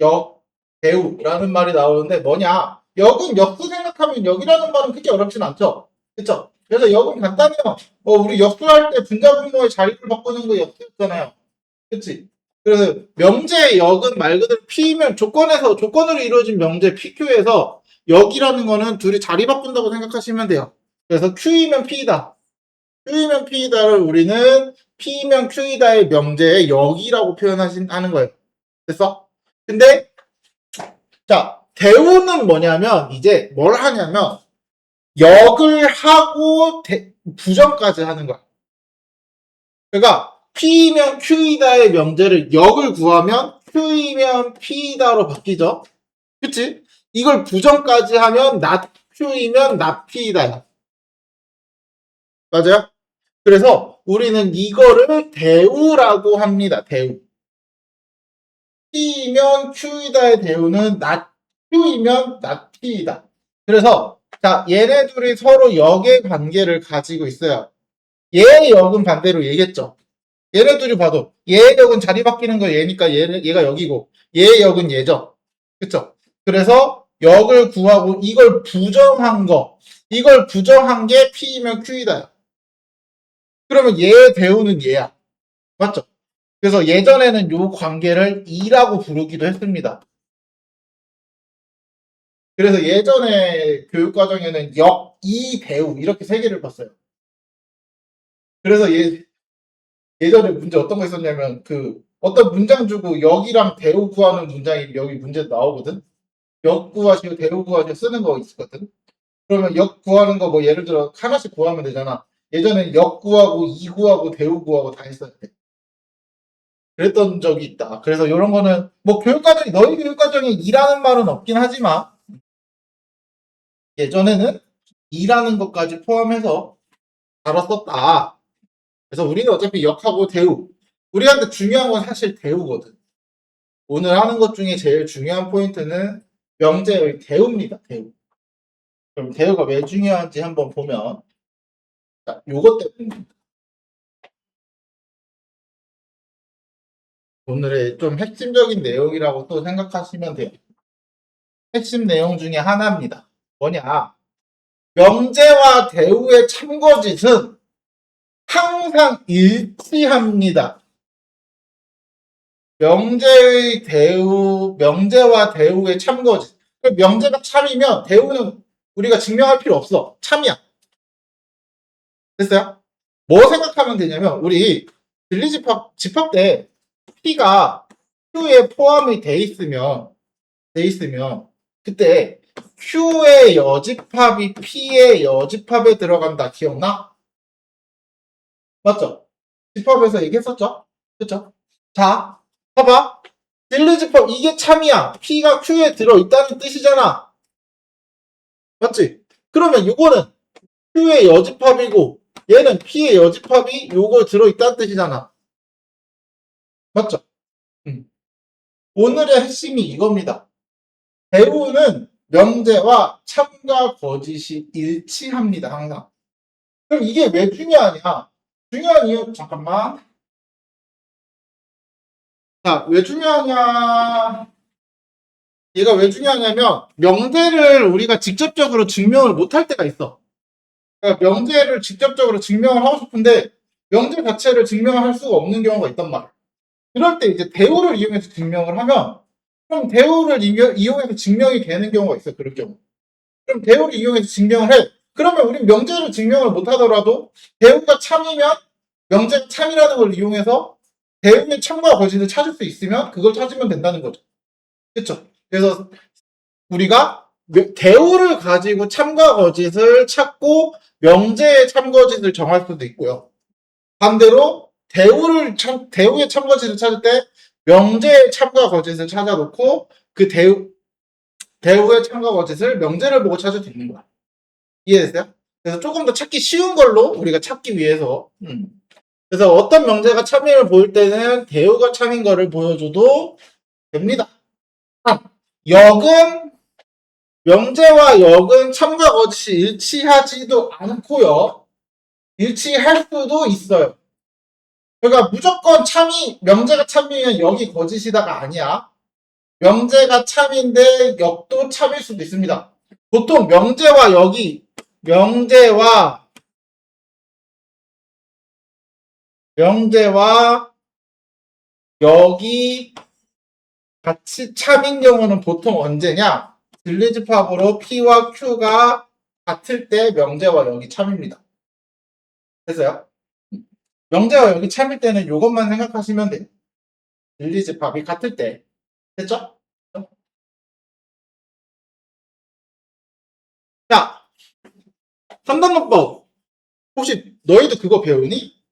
역, 대우라는 말이 나오는데 뭐냐? 역은 역수 생각하면 역이라는 말은 크게 어렵진 않죠. 그쵸? 그래서 역은 간단해요. 우리 역수할 때 분자분모의 자리를 바꾸는 거 역수였잖아요. 그치? 그래서 명제의 역은 말 그대로 P면 조건으로 이루어진 명제 PQ에서 역이라는 거는 둘이 자리 바꾼다고 생각하시면 돼요. 그래서 Q이면 P이다. Q이면 P이다를 우리는 P면 Q이다의 명제의 역이라고 하는 거예요. 됐어? 근데 자, 대우는 뭐냐면 이제 뭘 하냐면 역을 하고 부정까지 하는 거야. 그러니까 P이면 Q이다의 명제를 역을 구하면 Q이면 P이다로 바뀌죠. 그치? 이걸 부정까지 하면 not Q이면 not P이다야. 맞아요? 그래서 우리는 이거를 대우라고 합니다. 대우. P이면 Q이다의 대우는 not Q이면 not P이다. 그래서 자, 얘네 둘이 서로 역의 관계를 가지고 있어요. 얘의 역은 반대로 얘겠죠. 얘네 둘이 봐도 얘의 역은 자리 바뀌는 거 얘니까 얘가 역이고 얘의 역은 얘죠. 그쵸? 그래서 역을 구하고 이걸 부정한 게 P이면 Q이다. 그러면 얘의 대우는 얘야. 맞죠? 그래서 예전에는 이 관계를 2라고 부르기도 했습니다. 그래서 예전에 교육과정에는 역, 이, 대우 이렇게 세 개를 봤어요. 그래서 예전에 문제 어떤 거 있었냐면 어떤 문장 주고 역이랑 대우 구하는 문장이 여기 문제 나오거든. 역 구하시고 대우 구하시고 쓰는 거 있었거든. 그러면 역 구하는 거 뭐 예를 들어 하나씩 구하면 되잖아. 예전엔 역 구하고 이 구하고 대우 구하고 다 했어야 돼. 그랬던 적이 있다. 그래서 이런 거는 뭐 너희 교육과정에 이라는 말은 없긴 하지만 예전에는 이라는 것까지 포함해서 다뤘었다. 그래서 우리는 어차피 역하고 대우. 우리한테 중요한 건 사실 대우거든. 오늘 하는 것 중에 제일 중요한 포인트는 명제의 대우입니다. 대우. 그럼 대우가 왜 중요한지 한번 보면 자, 요것 때문에 오늘의 좀 핵심적인 내용이라고 또 생각하시면 돼요. 핵심 내용 중에 하나입니다. 뭐냐? 명제와 대우의 참거짓은 항상 일치합니다. 명제와 대우의 참거짓. 명제가 참이면 대우는 우리가 증명할 필요 없어. 참이야. 됐어요? 뭐 생각하면 되냐면 우리 집합 때 P가 Q에 포함이 돼 있으면 그때 Q의 여집합이 P의 여집합에 들어간다. 기억나? 맞죠? 집합에서 얘기했었죠? 그쵸? 자, 봐봐. 딜리집합 이게 참이야. P가 Q에 들어있다는 뜻이잖아. 맞지? 그러면 이거는 Q의 여집합이고 얘는 P의 여집합이 요거 들어있다는 뜻이잖아. 맞죠? 오늘의 핵심이 이겁니다. 대우는 명제와 참과 거짓이 일치합니다. 항상. 그럼 이게 왜 중요하냐? 중요한 이유 잠깐만. 자, 왜 중요하냐? 얘가 왜 중요하냐면 명제를 우리가 직접적으로 증명을 못할 때가 있어. 그러니까 명제를 직접적으로 증명을 하고 싶은데 명제 자체를 증명을 할 수가 없는 경우가 있단 말이야. 그럴 때 이제 대우를 이용해서 증명을 하면 그럼 대우를 이용해서 증명이 되는 경우가 있어. 그럴 경우. 그럼 대우를 이용해서 증명을 해. 그러면 우리 명제를 증명을 못하더라도 대우가 참이면 명제가 참이라는 걸 이용해서 대우의 참과 거짓을 찾을 수 있으면 그걸 찾으면 된다는 거죠. 그렇죠? 그래서 우리가 대우를 가지고 참과 거짓을 찾고 명제의 참거짓을 정할 수도 있고요. 반대로 대우의 참거짓을 찾을 때 명제의 참과 거짓을 찾아놓고 그 대우의 참과 거짓을 명제를 보고 찾을 수 있는 거야. 이해됐어요? 그래서 조금 더 찾기 쉬운 걸로 우리가 찾기 위해서 그래서 어떤 명제가 참임을 보일 때는 대우가 참인 거를 보여줘도 됩니다. 역은 명제와 역은 참과 거짓이 일치하지도 않고요. 일치할 수도 있어요. 그러니까 무조건 참이, 명제가 참이면 역이 거짓이다가 아니야. 명제가 참인데 역도 참일 수도 있습니다. 보통 명제와 역이 같이 참인 경우는 보통 언제냐? 진리집합으로 P와 Q가 같을 때 명제와 역이 참입니다. 됐어요? 명제와 역이 참일 때는 이것만 생각하시면 돼요. 진리집합이 같을 때. 됐죠? 자, 3단원법. 혹시 너희도 그거 배우니?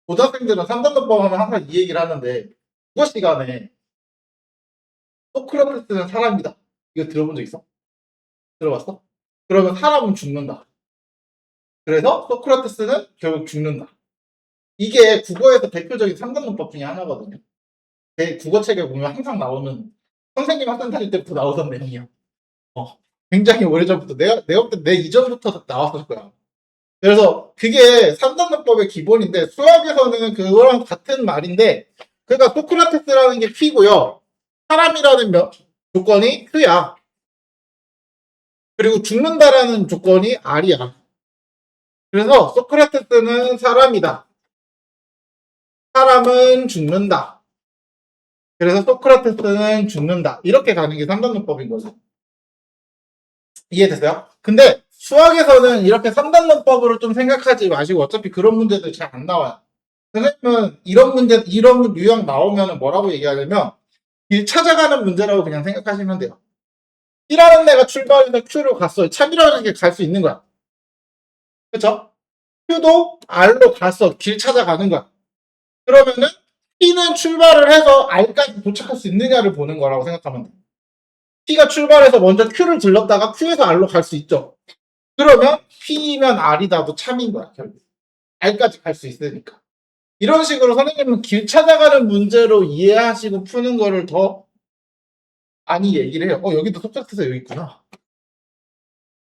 고등학생들은 3단원법 하면 항상 이 얘기를 하는데, 국어 시간에 소크라테스는 사람이다. 이거 들어본 적 있어? 들어봤어? 그러면 사람은 죽는다. 그래서 소크라테스는 결국 죽는다. 이게 국어에서 대표적인 3단원법 중에 하나거든요. 제 국어책에 보면 항상 나오는, 선생님 학생 다닐 때부터 나오던 내용이야. 굉장히 오래전부터, 내가 그때 내 이전부터 나왔을 거야. 그래서 그게 3단원법의 기본인데, 수학에서는 그거랑 같은 말인데, 그러니까 소크라테스라는 게 P고요. 사람이라는 조건이 Q야. 그리고 죽는다라는 조건이 R이야. 그래서 소크라테스는 사람이다. 사람은 죽는다. 그래서 소크라테스는 죽는다. 이렇게 가는 게 3단원법인 거죠. 이해됐어요? 근데 수학에서는 이렇게 3단원법으로 좀 생각하지 마시고 어차피 그런 문제들 잘 안 나와요. 선생님은 이런 유형 나오면 뭐라고 얘기하냐면 길 찾아가는 문제라고 그냥 생각하시면 돼요. P라는 애가 출발해서 Q로 갔어요. 참이라는 게 갈 수 있는 거야. 그쵸? Q도 R로 갔어. 길 찾아가는 거야. 그러면은 P는 출발을 해서 R까지 도착할 수 있느냐를 보는 거라고 생각하면 돼. P가 출발해서 먼저 Q를 들렀다가 Q에서 R로 갈 수 있죠. 그러면 P면 R이다도 참인 거야, 결국. R까지 갈 수 있으니까. 이런 식으로 선생님은 길 찾아가는 문제로 이해하시고 푸는 거를 더 많이 얘기를 해요. 여기도 소크라테스 여기 있구나.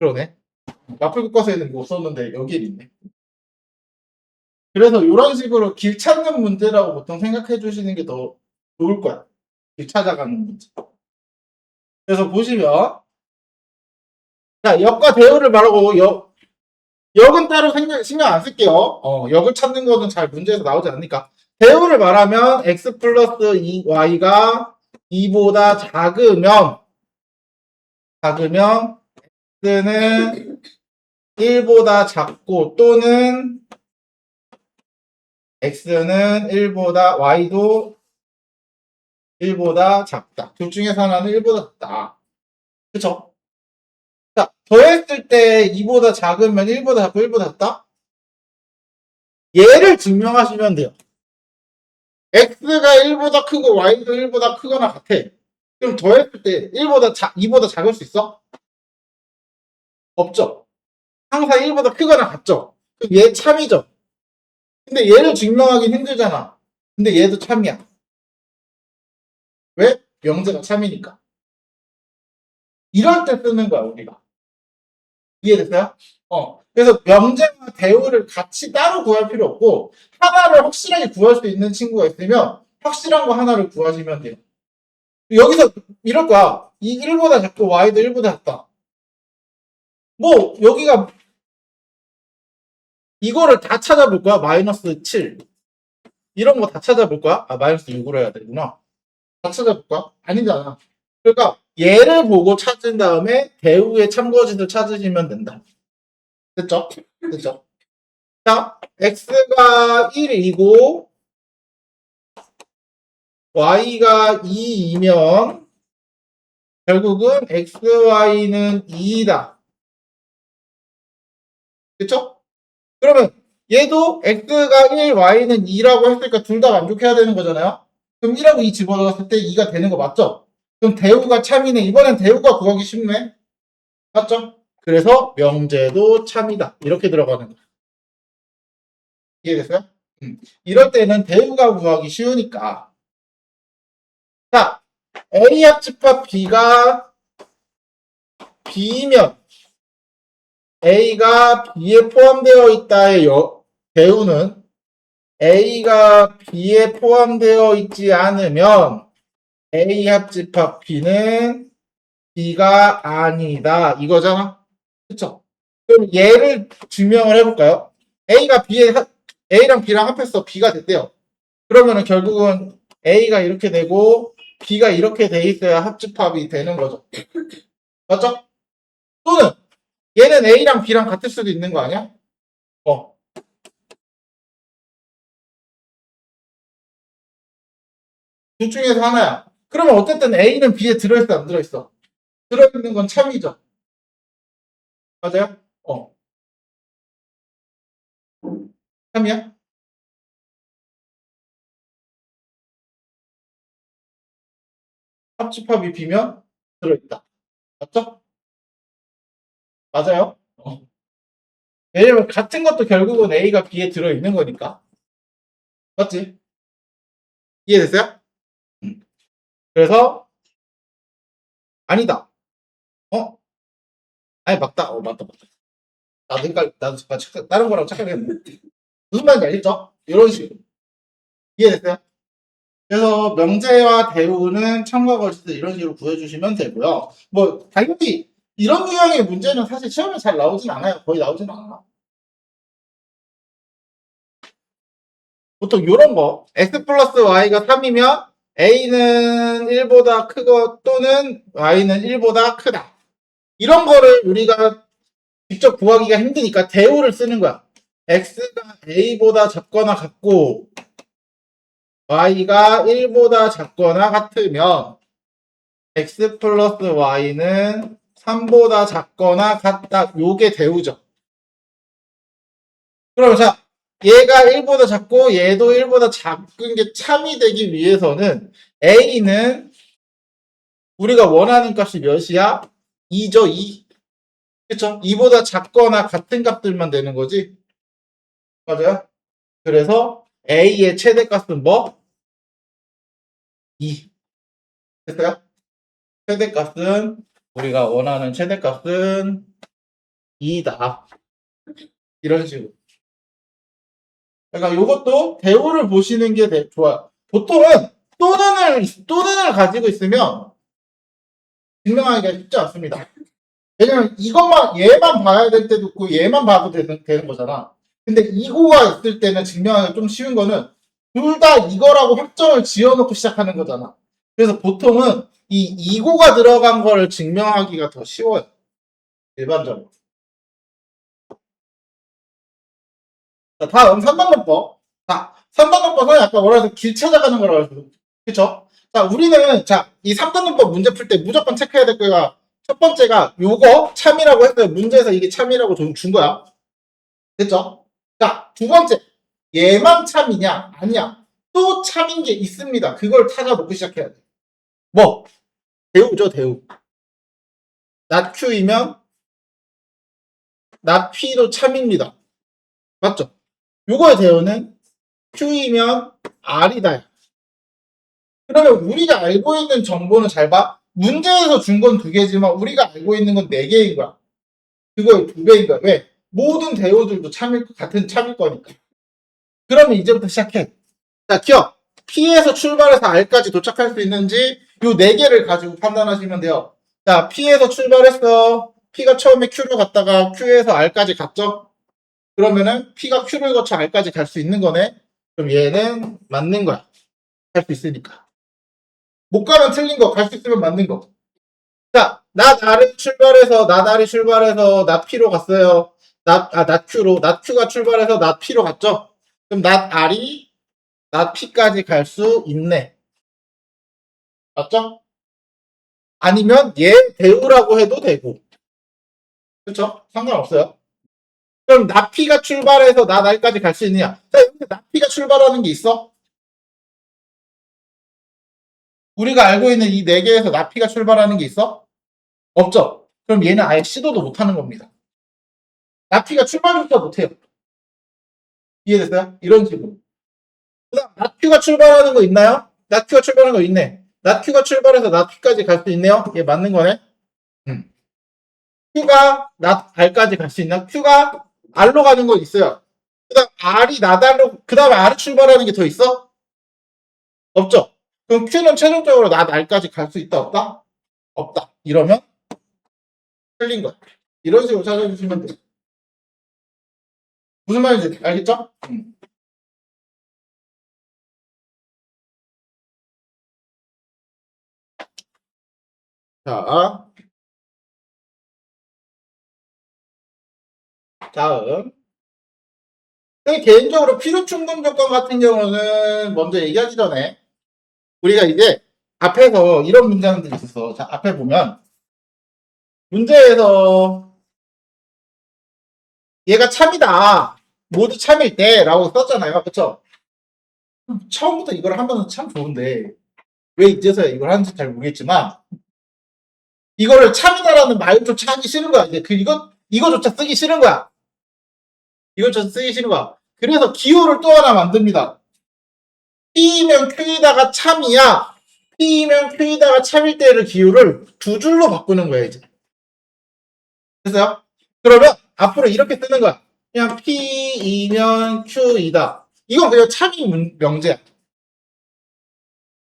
그러네. 마플 교과서에는 못 썼는데 여기에 있네. 그래서 이런 식으로 길 찾는 문제라고 보통 생각해 주시는 게 더 좋을 거야. 길 찾아가는 문제. 그래서 보시면, 자, 역과 대우를 말하고, 역은 따로 신경 안 쓸게요. 역을 찾는 거는 잘 문제에서 나오지 않으니까. 대우를 말하면 x 플러스 2y가 2보다 작으면 x는 1보다 작고 또는 x는 1보다 y도 1보다 작다. 둘 중에서 하나는 1보다 작다. 그쵸? 자, 더했을 때 2보다 작으면 1보다 작고 1보다 작다? 얘를 증명하시면 돼요. x가 1보다 크고 y도 1보다 크거나 같아. 그럼 더했을 때 2보다 작을 수 있어? 없죠. 항상 1보다 크거나 같죠. 그럼 얘 참이죠. 근데 얘를 증명하긴 힘들잖아. 근데 얘도 참이야. 왜? 명제가 참이니까. 이럴 때 쓰는 거야, 우리가. 이해됐어요? 그래서 명제와 대우를 같이 따로 구할 필요 없고, 하나를 확실하게 구할 수 있는 친구가 있으면, 확실한 거 하나를 구하시면 돼요. 여기서 이럴 거야. 이 1보다 작고 y도 1보다 작다. 뭐, 여기가, 이거를 다 찾아볼 거야. 마이너스 7. 이런 거 다 찾아볼 거야. 마이너스 6으로 해야 되구나. 다 찾아볼 거야? 아니잖아. 그러니까, 얘를 보고 찾은 다음에, 대우의 참거짓을 찾으시면 된다. 됐죠? 됐죠? 자, x가 1이고 y가 2이면 결국은 xy는 2다. 그쵸? 그러면 얘도 x가 1, y는 2라고 했으니까 둘 다 만족해야 되는 거잖아요? 그럼 1하고 2 집어넣었을 때 2가 되는 거 맞죠? 그럼 대우가 참이네. 이번엔 대우가 구하기 쉽네. 맞죠? 그래서 명제도 참이다. 이렇게 들어가는 거야. 이해됐어요? 이럴 때는 대우가 구하기 쉬우니까. 자, A 합집합 B가 B면 A가 B에 포함되어 있다의 대우는 A가 B에 포함되어 있지 않으면 A 합집합 B는 B가 아니다. 이거잖아. 그쵸? 그럼 얘를 증명을 해볼까요? A랑 B랑 합해서 B가 됐대요. 그러면은 결국은 A가 이렇게 되고 B가 이렇게 돼 있어야 합집합이 되는 거죠. 맞죠? 또는 얘는 A랑 B랑 같을 수도 있는 거 아니야? 둘 중에서 하나야. 그러면 어쨌든 A는 B에 들어있어, 안 들어있어? 들어있는 건 참이죠. 맞아요? 참이야? 합집합이 B면 들어있다. 맞죠? 맞아요? 왜냐면 같은 것도 결국은 A가 B에 들어있는 거니까. 맞지? 이해됐어요? 그래서 아니다. 어? 아니 맞다. 맞다. 나도 잠깐 다른 거랑 착각했는데. 무슨 말인지 알겠죠? 이런 식으로. 이해됐어요? 그래서 명제와 대우는 참과 거짓을 이런 식으로 구해주시면 되고요. 뭐 당연히 이런 유형의 문제는 사실 시험에 잘 나오진 않아요. 거의 나오진 않아. 보통 이런 거 x 플러스 y가 3이면 a는 1보다 크고 또는 y는 1보다 크다. 이런 거를 우리가 직접 구하기가 힘드니까 대우를 쓰는 거야. x가 a보다 작거나 같고 y가 1보다 작거나 같으면 x 플러스 y는 3보다 작거나 같다. 요게 대우죠. 그럼 자, 얘가 1보다 작고 얘도 1보다 작은 게 참이 되기 위해서는 a는 우리가 원하는 값이 몇이야? 2죠, 2. 그쵸? 2보다 작거나 같은 값들만 되는 거지. 맞아요? 그래서 a의 최대값은 뭐? 2. 됐어요? 최대값은 우리가 원하는 최대값은 2다. 이런 식으로. 그러니까 이것도 대우를 보시는 게 좋아요. 보통은 또는을 가지고 있으면 증명하기가 쉽지 않습니다. 왜냐면 얘만 봐야 될 때도 있고 얘만 봐도 되는 거잖아. 근데 이거가 있을 때는 증명하기가 좀 쉬운 거는 둘 다 이거라고 확정을 지어놓고 시작하는 거잖아. 그래서 보통은 이 이고가 들어간 거를 증명하기가 더 쉬워요. 일반적으로. 자, 다음 3단원법. 자, 3단원법은 아까 뭐라 해서 길 찾아가는 거라고 해서. 그쵸? 자, 우리는, 자, 이 3단원법 문제 풀 때 무조건 체크해야 될 거가, 첫 번째가 요거 참이라고 했어요. 문제에서 이게 참이라고 준 거야. 됐죠? 자, 두 번째. 얘만 참이냐? 아니야. 또 참인 게 있습니다. 그걸 찾아보기 시작해야 돼. 뭐? 대우죠, 대우. 낫 Q이면 낫 P도 참입니다. 맞죠? 요거의 대우는 Q이면 R이다. 그러면 우리가 알고 있는 정보는 잘 봐. 문제에서 준 건 두 개지만 우리가 알고 있는 건 네 개인 거야. 그거의 두 배인 거야. 왜? 모든 대우들도 같은 참일 거니까. 그러면 이제부터 시작해. 자, 기억. P에서 출발해서 R까지 도착할 수 있는지 요 네 개를 가지고 판단하시면 돼요. 자, P에서 출발했어. P가 처음에 Q로 갔다가 Q에서 R까지 갔죠? 그러면은 P가 Q를 거쳐 R까지 갈 수 있는 거네. 그럼 얘는 맞는 거야. 갈 수 있으니까. 못 가면 틀린 거, 갈 수 있으면 맞는 거. 자, 낫 출발해서 낫 P로 갔어요. 낫 Q가 출발해서 낫 P로 갔죠? 그럼 낫 R이 낫 P까지 갈 수 있네. 맞죠? 아니면 얘 대우라고 해도 되고. 그쵸? 상관없어요. 그럼 낫 P가 출발해서 낫 R까지 갈 수 있느냐? 자, 여기 낫 P가 출발하는 게 있어? 우리가 알고 있는 이 네 개에서 낫 P가 출발하는 게 있어? 없죠? 그럼 얘는 아예 시도도 못 하는 겁니다. 낫 P가 출발부터 못 해요. 이해됐어요? 이런 식으로. 그다음 낫큐가 출발하는 거 있나요? 낫큐가 출발하는 거 있네. 낫큐가 출발해서 낫큐까지 갈 수 있네요. 얘 맞는 거네. 음. Q가 낮 R까지 갈 수 있나? Q가 R로 가는 거 있어요. 그 다음 R이 낮R로, 그 다음에 R이 출발하는 게 더 있어? 없죠? 그럼 Q는 최종적으로 낮 R까지 갈 수 있다, 없다? 없다. 이러면 틀린 거야. 이런 식으로 찾아주시면 돼요. 무슨 말인지 알겠죠? 자, 다음. 개인적으로 필요 충분 조건 같은 경우는 먼저 얘기하기 전에 우리가 이제 앞에서 이런 문장들이 있었어. 자, 앞에 보면 문제에서 얘가 참이다. 모두 참일 때 라고 썼잖아요. 그쵸? 처음부터 이걸 하면 참 좋은데 왜 이제서야 이걸 하는지 잘 모르겠지만 이거를 참이다라는 말조차 하기 싫은 거야. 이제 이거조차 쓰기 싫은 거야. 이거조차 쓰기 싫은 거야. 그래서 기호를 또 하나 만듭니다. P이면 Q이다가 참이야. P이면 Q이다가 참일 때를 기호를 두 줄로 바꾸는 거야, 이제. 됐어요? 그러면 앞으로 이렇게 쓰는 거야. 그냥 P이면 Q이다. 이건 그냥 참인 명제야.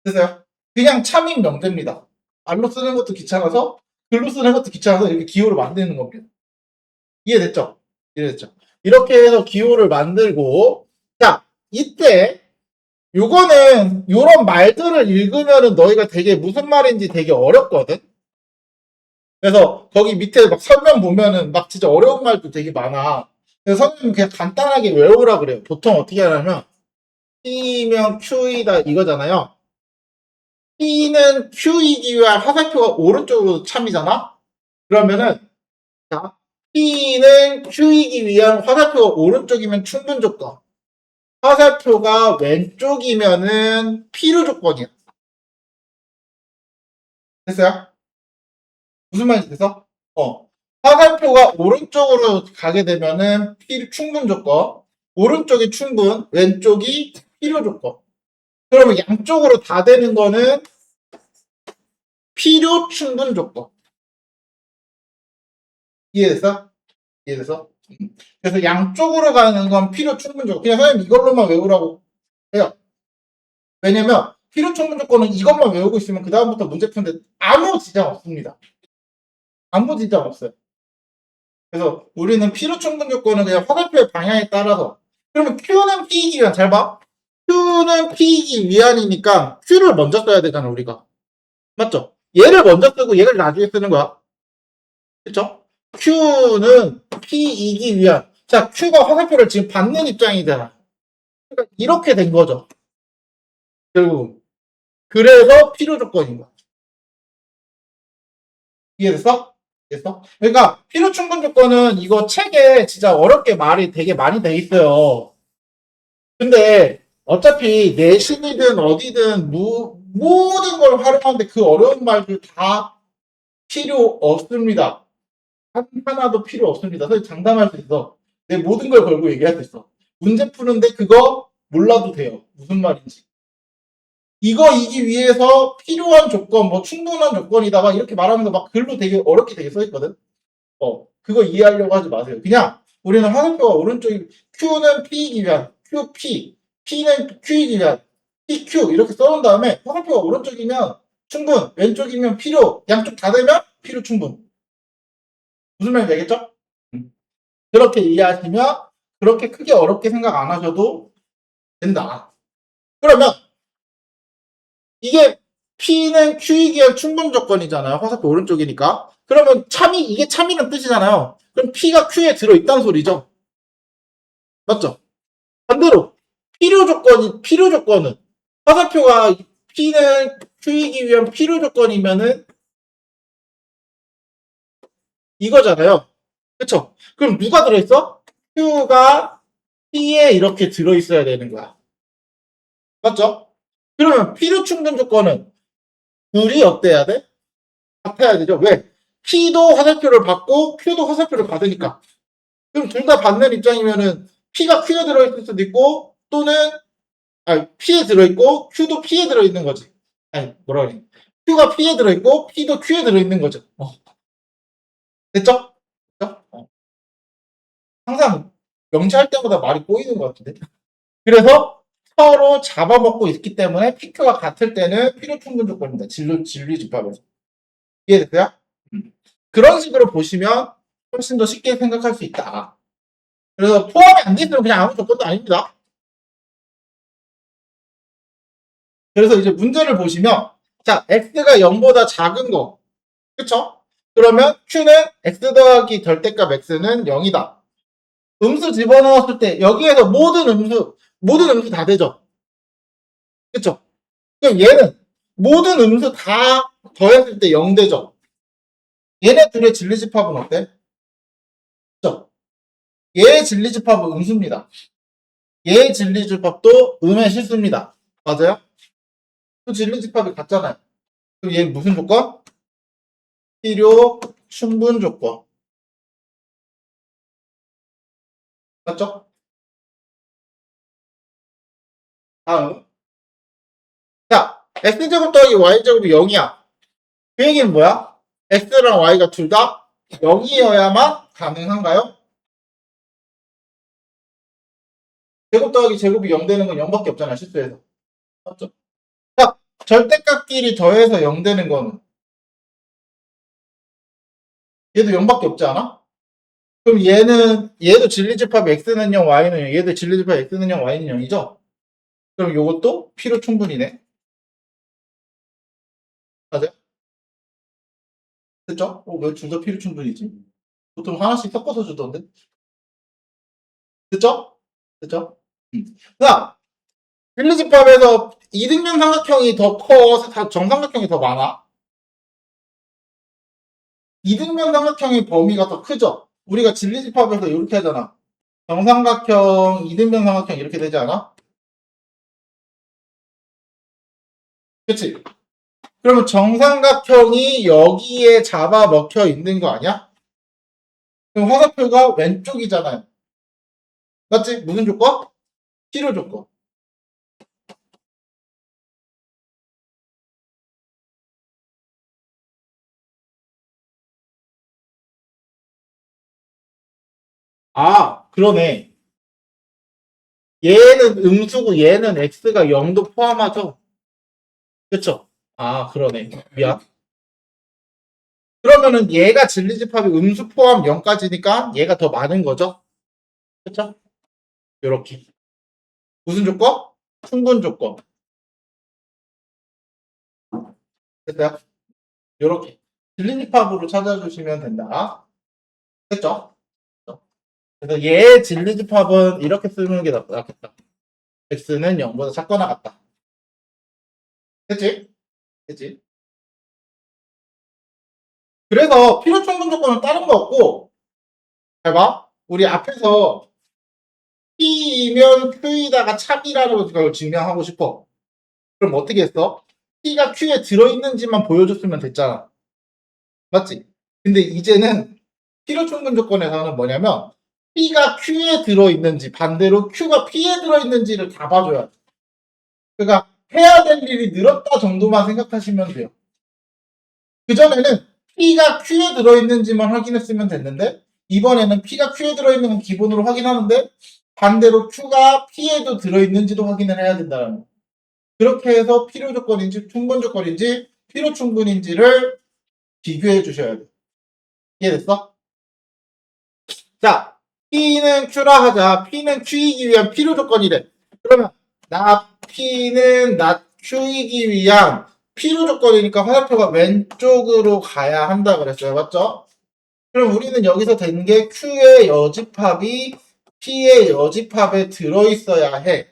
됐어요? 그냥 참인 명제입니다. 말로 쓰는 것도 귀찮아서, 글로 쓰는 것도 귀찮아서 이렇게 기호를 만드는 겁니다. 이해됐죠? 이해됐죠? 이렇게 해서 기호를 만들고, 자, 이때 요거는 요런 말들을 읽으면은 너희가 되게 무슨 말인지 되게 어렵거든. 그래서 거기 밑에 막 설명 보면은 막 진짜 어려운 말도 되게 많아. 그래서 선생님 그냥 간단하게 외우라 그래요. 보통 어떻게 하냐면 P면 Q이다 이거잖아요. P는 Q이기 위한 화살표가 오른쪽으로 참이잖아. 그러면은 자, P는 Q이기 위한 화살표가 오른쪽이면 충분 조건. 화살표가 왼쪽이면은 필요 조건이야. 됐어요? 무슨 말인지 돼서? 화살표가 오른쪽으로 가게 되면은 충분 조건, 오른쪽이 충분, 왼쪽이 필요 조건. 그러면 양쪽으로 다 되는 거는 필요 충분 조건. 이해됐어? 이해됐어? 그래서 양쪽으로 가는 건 필요 충분 조건. 그냥 선생님 이걸로만 외우라고 해요. 왜냐면 필요 충분 조건은 이것만 외우고 있으면 그 다음부터 문제 푸는데 아무 지장 없습니다. 아무 지장 없어요. 그래서 우리는 필요 충분 조건은 그냥 화살표의 방향에 따라서. 그러면 Q는 P이기 위한, 잘 봐. Q는 P이기 위한이니까 Q를 먼저 써야 되잖아, 우리가. 맞죠? 얘를 먼저 쓰고 얘를 나중에 쓰는 거야. 그쵸? Q는 P이기 위한. 자, Q가 화살표를 지금 받는 입장이잖아. 그러니까 이렇게 된 거죠. 결국. 그래서 필요 조건인 거야. 이해됐어? 됐어? 그러니까 필요 충분 조건은 이거 책에 진짜 어렵게 말이 되게 많이 돼 있어요. 근데 어차피 내신이든 어디든 모든 걸 활용하는데 그 어려운 말들 다 필요 없습니다. 하나도 필요 없습니다. 그래서 장담할 수 있어. 내 모든 걸 걸고 얘기할 수 있어. 문제 푸는데 그거 몰라도 돼요. 무슨 말인지. 이기 위해서 필요한 조건, 뭐 충분한 조건이다 막 이렇게 말하면서 막 글로 되게 어렵게 되게 써있거든. 그거 이해하려고 하지 마세요. 그냥 우리는 화살표가 오른쪽이 Q는 P이기 위한 QP, P는 Q이기 위한 PQ 이렇게 써놓은 다음에 화살표가 오른쪽이면 충분, 왼쪽이면 필요, 양쪽 다 되면 필요 충분. 무슨 말인지 알겠죠? 그렇게 이해하시면 그렇게 크게 어렵게 생각 안 하셔도 된다. 그러면 이게 P는 Q이기 위한 충분 조건이잖아요. 화살표 오른쪽이니까. 그러면 이게 참이란 뜻이잖아요. 그럼 P가 Q에 들어있다는 소리죠. 맞죠? 반대로 필요 조건은 화살표가 P는 Q이기 위한 필요 조건이면은 이거잖아요. 그쵸? 그럼 누가 들어있어? Q가 P에 이렇게 들어있어야 되는 거야. 맞죠? 그러면 필요 충분 조건은 둘이 어때야 돼? 같아야 되죠. 왜? P도 화살표를 받고 Q도 화살표를 받으니까. 그럼 둘 다 받는 입장이면은 P가 Q에 들어있을 수도 있고 또는 P에 들어있고 Q도 P에 들어있는 거지. 뭐라 그래. Q가 P에 들어있고 P도 Q에 들어있는 거죠. 됐죠? 됐죠? 항상 명시할 때마다 말이 꼬이는 것 같은데. 그래서 서로 잡아먹고 있기 때문에 PQ가 같을 때는 필요 충분 조건입니다. 진리 집합에서. 이해됐어요? 그런 식으로 보시면 훨씬 더 쉽게 생각할 수 있다. 그래서 포함이 안 돼 있으면 그냥 아무 조건도 아닙니다. 그래서 이제 문제를 보시면 자, x가 0보다 작은 거. 그쵸? 그러면 q는 x 더하기 절대값 x는 0이다. 음수 집어넣었을 때 여기에서 모든 음수 다 되죠? 그쵸? 그럼 얘는 모든 음수 다 더했을 때 0 되죠? 얘네 둘의 진리집합은 어때? 그쵸? 얘의 진리집합은 음수입니다. 얘의 진리집합도 음의 실수입니다. 맞아요? 그 진리집합이 같잖아요. 그럼 얘는 무슨 조건? 필요 충분 조건. 맞죠? 다음. 자, x제곱 더하기 y제곱이 0이야. 그 얘기는 뭐야? x랑 y가 둘 다 0이어야만 가능한가요? 제곱 더하기 제곱이 0 되는 건 0밖에 없잖아, 실수에서. 맞죠? 자, 절대값끼리 더해서 0 되는 거는 얘도 0밖에 없지 않아? 그럼 얘도 진리집합 x는 0, y는 0, 얘도 진리집합 x는 0, y는 0이죠? 그럼 요것도 필요 충분이네. 맞아요? 됐죠? 왜 둘 다 필요 충분이지? 보통 하나씩 섞어서 주던데? 됐죠? 됐죠? 자, 진리집합에서 이등변 삼각형이 더 커, 정삼각형이 더 많아? 이등변 삼각형의 범위가 더 크죠? 우리가 진리집합에서 이렇게 하잖아. 정삼각형, 이등변 삼각형 이렇게 되지 않아? 그치? 그러면 정삼각형이 여기에 잡아먹혀 있는 거 아니야? 그럼 화살표가 왼쪽이잖아요. 맞지? 무슨 조건? 필요 조건. 아, 그러네. 얘는 음수고 얘는 x가 0도 포함하죠? 그쵸? 아, 그러네. 미안. 그러면은 얘가 진리집합이 음수 포함 0까지니까 얘가 더 많은 거죠? 그쵸? 요렇게. 무슨 조건? 충분 조건. 됐어요? 요렇게. 진리집합으로 찾아주시면 된다. 됐죠? 그래서 얘의 진리집합은 이렇게 쓰는 게 낫겠다. x는 0보다 작거나 같다. 됐지? 됐지? 그래서 필요 충분 조건은 다른 거 없고, 잘 봐. 우리 앞에서 P이면 Q이다가 참이라는 걸 증명하고 싶어. 그럼 어떻게 했어? P가 Q에 들어있는지만 보여줬으면 됐잖아. 맞지? 근데 이제는 필요 충분 조건에서는 뭐냐면 P가 Q에 들어있는지 반대로 Q가 P에 들어있는지를 다 봐줘야 돼. 그러니까 해야 될 일이 늘었다 정도만 생각하시면 돼요. 그전에는 P가 Q에 들어있는지만 확인했으면 됐는데 이번에는 P가 Q에 들어있는 건 기본으로 확인하는데 반대로 Q가 P에도 들어있는지도 확인을 해야 된다는 거. 그렇게 해서 필요 조건인지 충분 조건인지 필요 충분인지를 비교해 주셔야 돼. 이해됐어? 자, P는 Q라 하자. P는 Q이기 위한 필요 조건이래. 그러면 P는 Q이기 위한 필요 조건이니까 화살표가 왼쪽으로 가야 한다 그랬어요. 맞죠? 그럼 우리는 여기서 된 게 Q의 여집합이 P의 여집합에 들어있어야 해.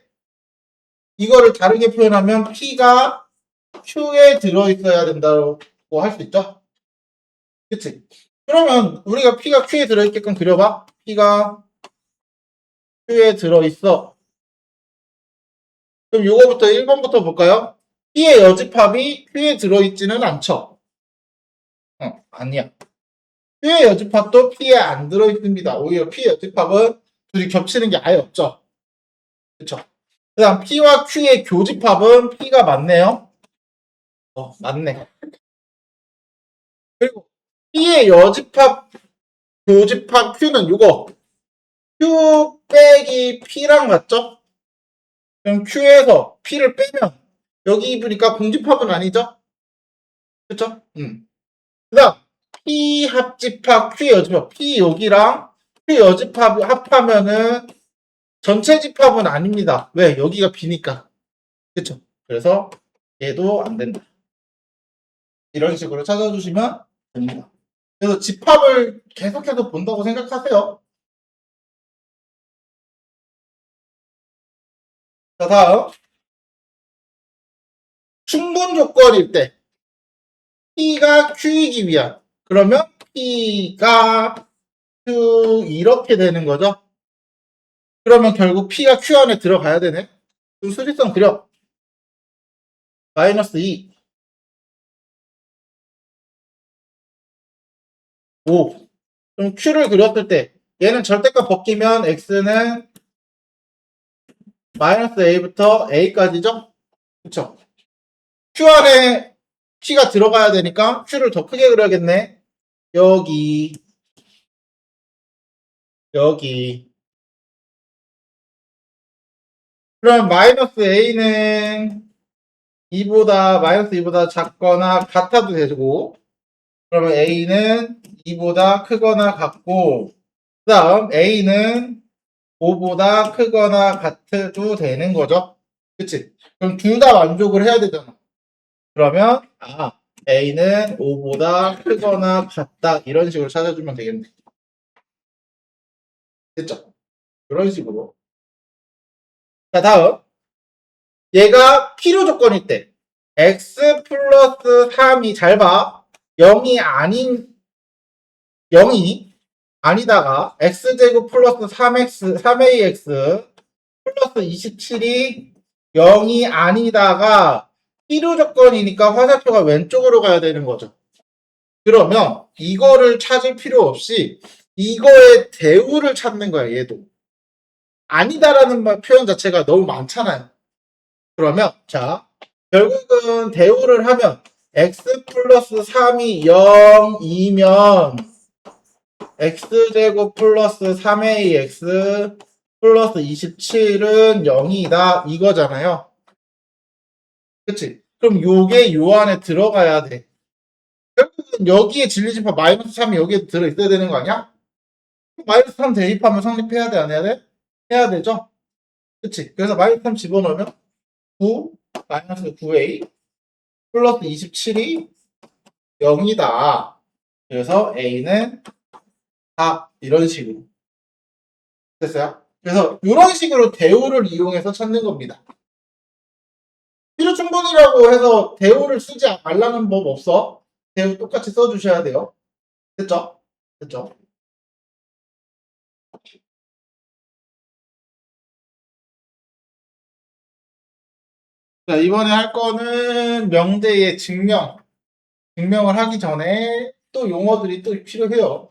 이거를 다르게 표현하면 P가 Q에 들어있어야 된다고 할 수 있죠? 그치? 그러면 우리가 P가 Q에 들어있게끔 그려봐. P가 Q에 들어있어. 그럼 이거부터 1번부터 볼까요? P의 여집합이 Q에 들어있지는 않죠? 아니야. Q의 여집합도 P에 안 들어있습니다. 오히려 P의 여집합은 둘이 겹치는 게 아예 없죠? 그쵸? 그 다음 P와 Q의 교집합은 P가 맞네요? 맞네. 그리고 P의 여집합 교집합 Q는 요거 Q 빼기 P랑 같죠? 그럼 Q에서 P를 빼면 여기 보니까 공집합은 아니죠? 그쵸? 그 다음 P 합집합 Q 여집합 P 여기랑 Q 여집합 합하면은 전체 집합은 아닙니다. 왜? 여기가 B니까. 그쵸? 그래서 얘도 안 된다. 이런 식으로 찾아주시면 됩니다. 그래서 집합을 계속해서 본다고 생각하세요. 자, 다음. 충분 조건일 때 P가 Q이기 위한 그러면 P가 Q 이렇게 되는 거죠. 그러면 결국 P가 Q 안에 들어가야 되네. 그럼 수직선 그려. 마이너스 2, 5. 그럼 Q를 그렸을 때 얘는 절대값 벗기면 X는 마이너스 A부터 A까지죠? 그쵸? Q 안에 P가 들어가야 되니까 Q를 더 크게 그려야겠네. 여기, 여기. 그럼 마이너스 A는 2보다, 마이너스 2보다 작거나 같아도 되고, 그러면 A는 2보다 크거나 같고, 그 다음 A는 5보다 크거나 같아도 되는 거죠. 그치? 그럼 둘 다 만족을 해야 되잖아. 그러면, A는 5보다 크거나 같다. 이런 식으로 찾아주면 되겠네. 됐죠? 이런 식으로. 자, 다음. 얘가 필요 조건일 때, x 플러스 3이 잘 봐. 0이 아닌, 0이 아니다가 x제곱 플러스 3ax 플러스 27이 0이 아니다가 필요 조건이니까 화살표가 왼쪽으로 가야 되는 거죠. 그러면 이거를 찾을 필요 없이 이거의 대우를 찾는 거야, 얘도. 아니다라는 표현 자체가 너무 많잖아요. 그러면 자 결국은 대우를 하면 x 플러스 3이 0이면 x제곱 플러스 3ax 플러스 27은 0이다 이거잖아요. 그치? 그럼 요게 요 안에 들어가야 돼. 결국은 여기에 진리집합 마이너스 3이 여기에 들어있어야 되는 거 아니야? 마이너스 3 대입하면 성립해야 돼 안 해야 돼? 해야 되죠? 그치? 그래서 마이너스 3 집어넣으면 9 마이너스 9a 플러스 27이 0이다. 그래서 A는 4 이런 식으로 됐어요? 그래서 이런 식으로 대우를 이용해서 찾는 겁니다. 필요 충분이라고 해서 대우를 쓰지 말라는 법 없어. 대우 똑같이 써주셔야 돼요. 됐죠? 됐죠? 자, 이번에 할 거는 명제의 증명을 하기 전에 또 용어들이 또 필요해요.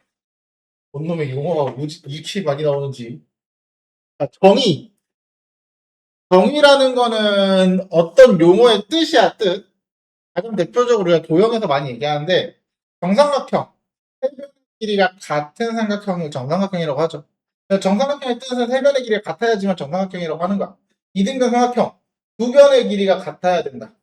뭔 놈의 용어가 이렇게 많이 나오는지. 자, 정의. 정의라는 거는 어떤 용어의 뜻이야, 뜻. 가장 대표적으로 우리가 도형에서 많이 얘기하는데, 정삼각형. 세변의 길이가 같은 삼각형을 정삼각형이라고 하죠. 정삼각형의 뜻은 세변의 길이가 같아야지만 정삼각형이라고 하는 거야. 이등변 삼각형. 두 변의 길이가 같아야 된다.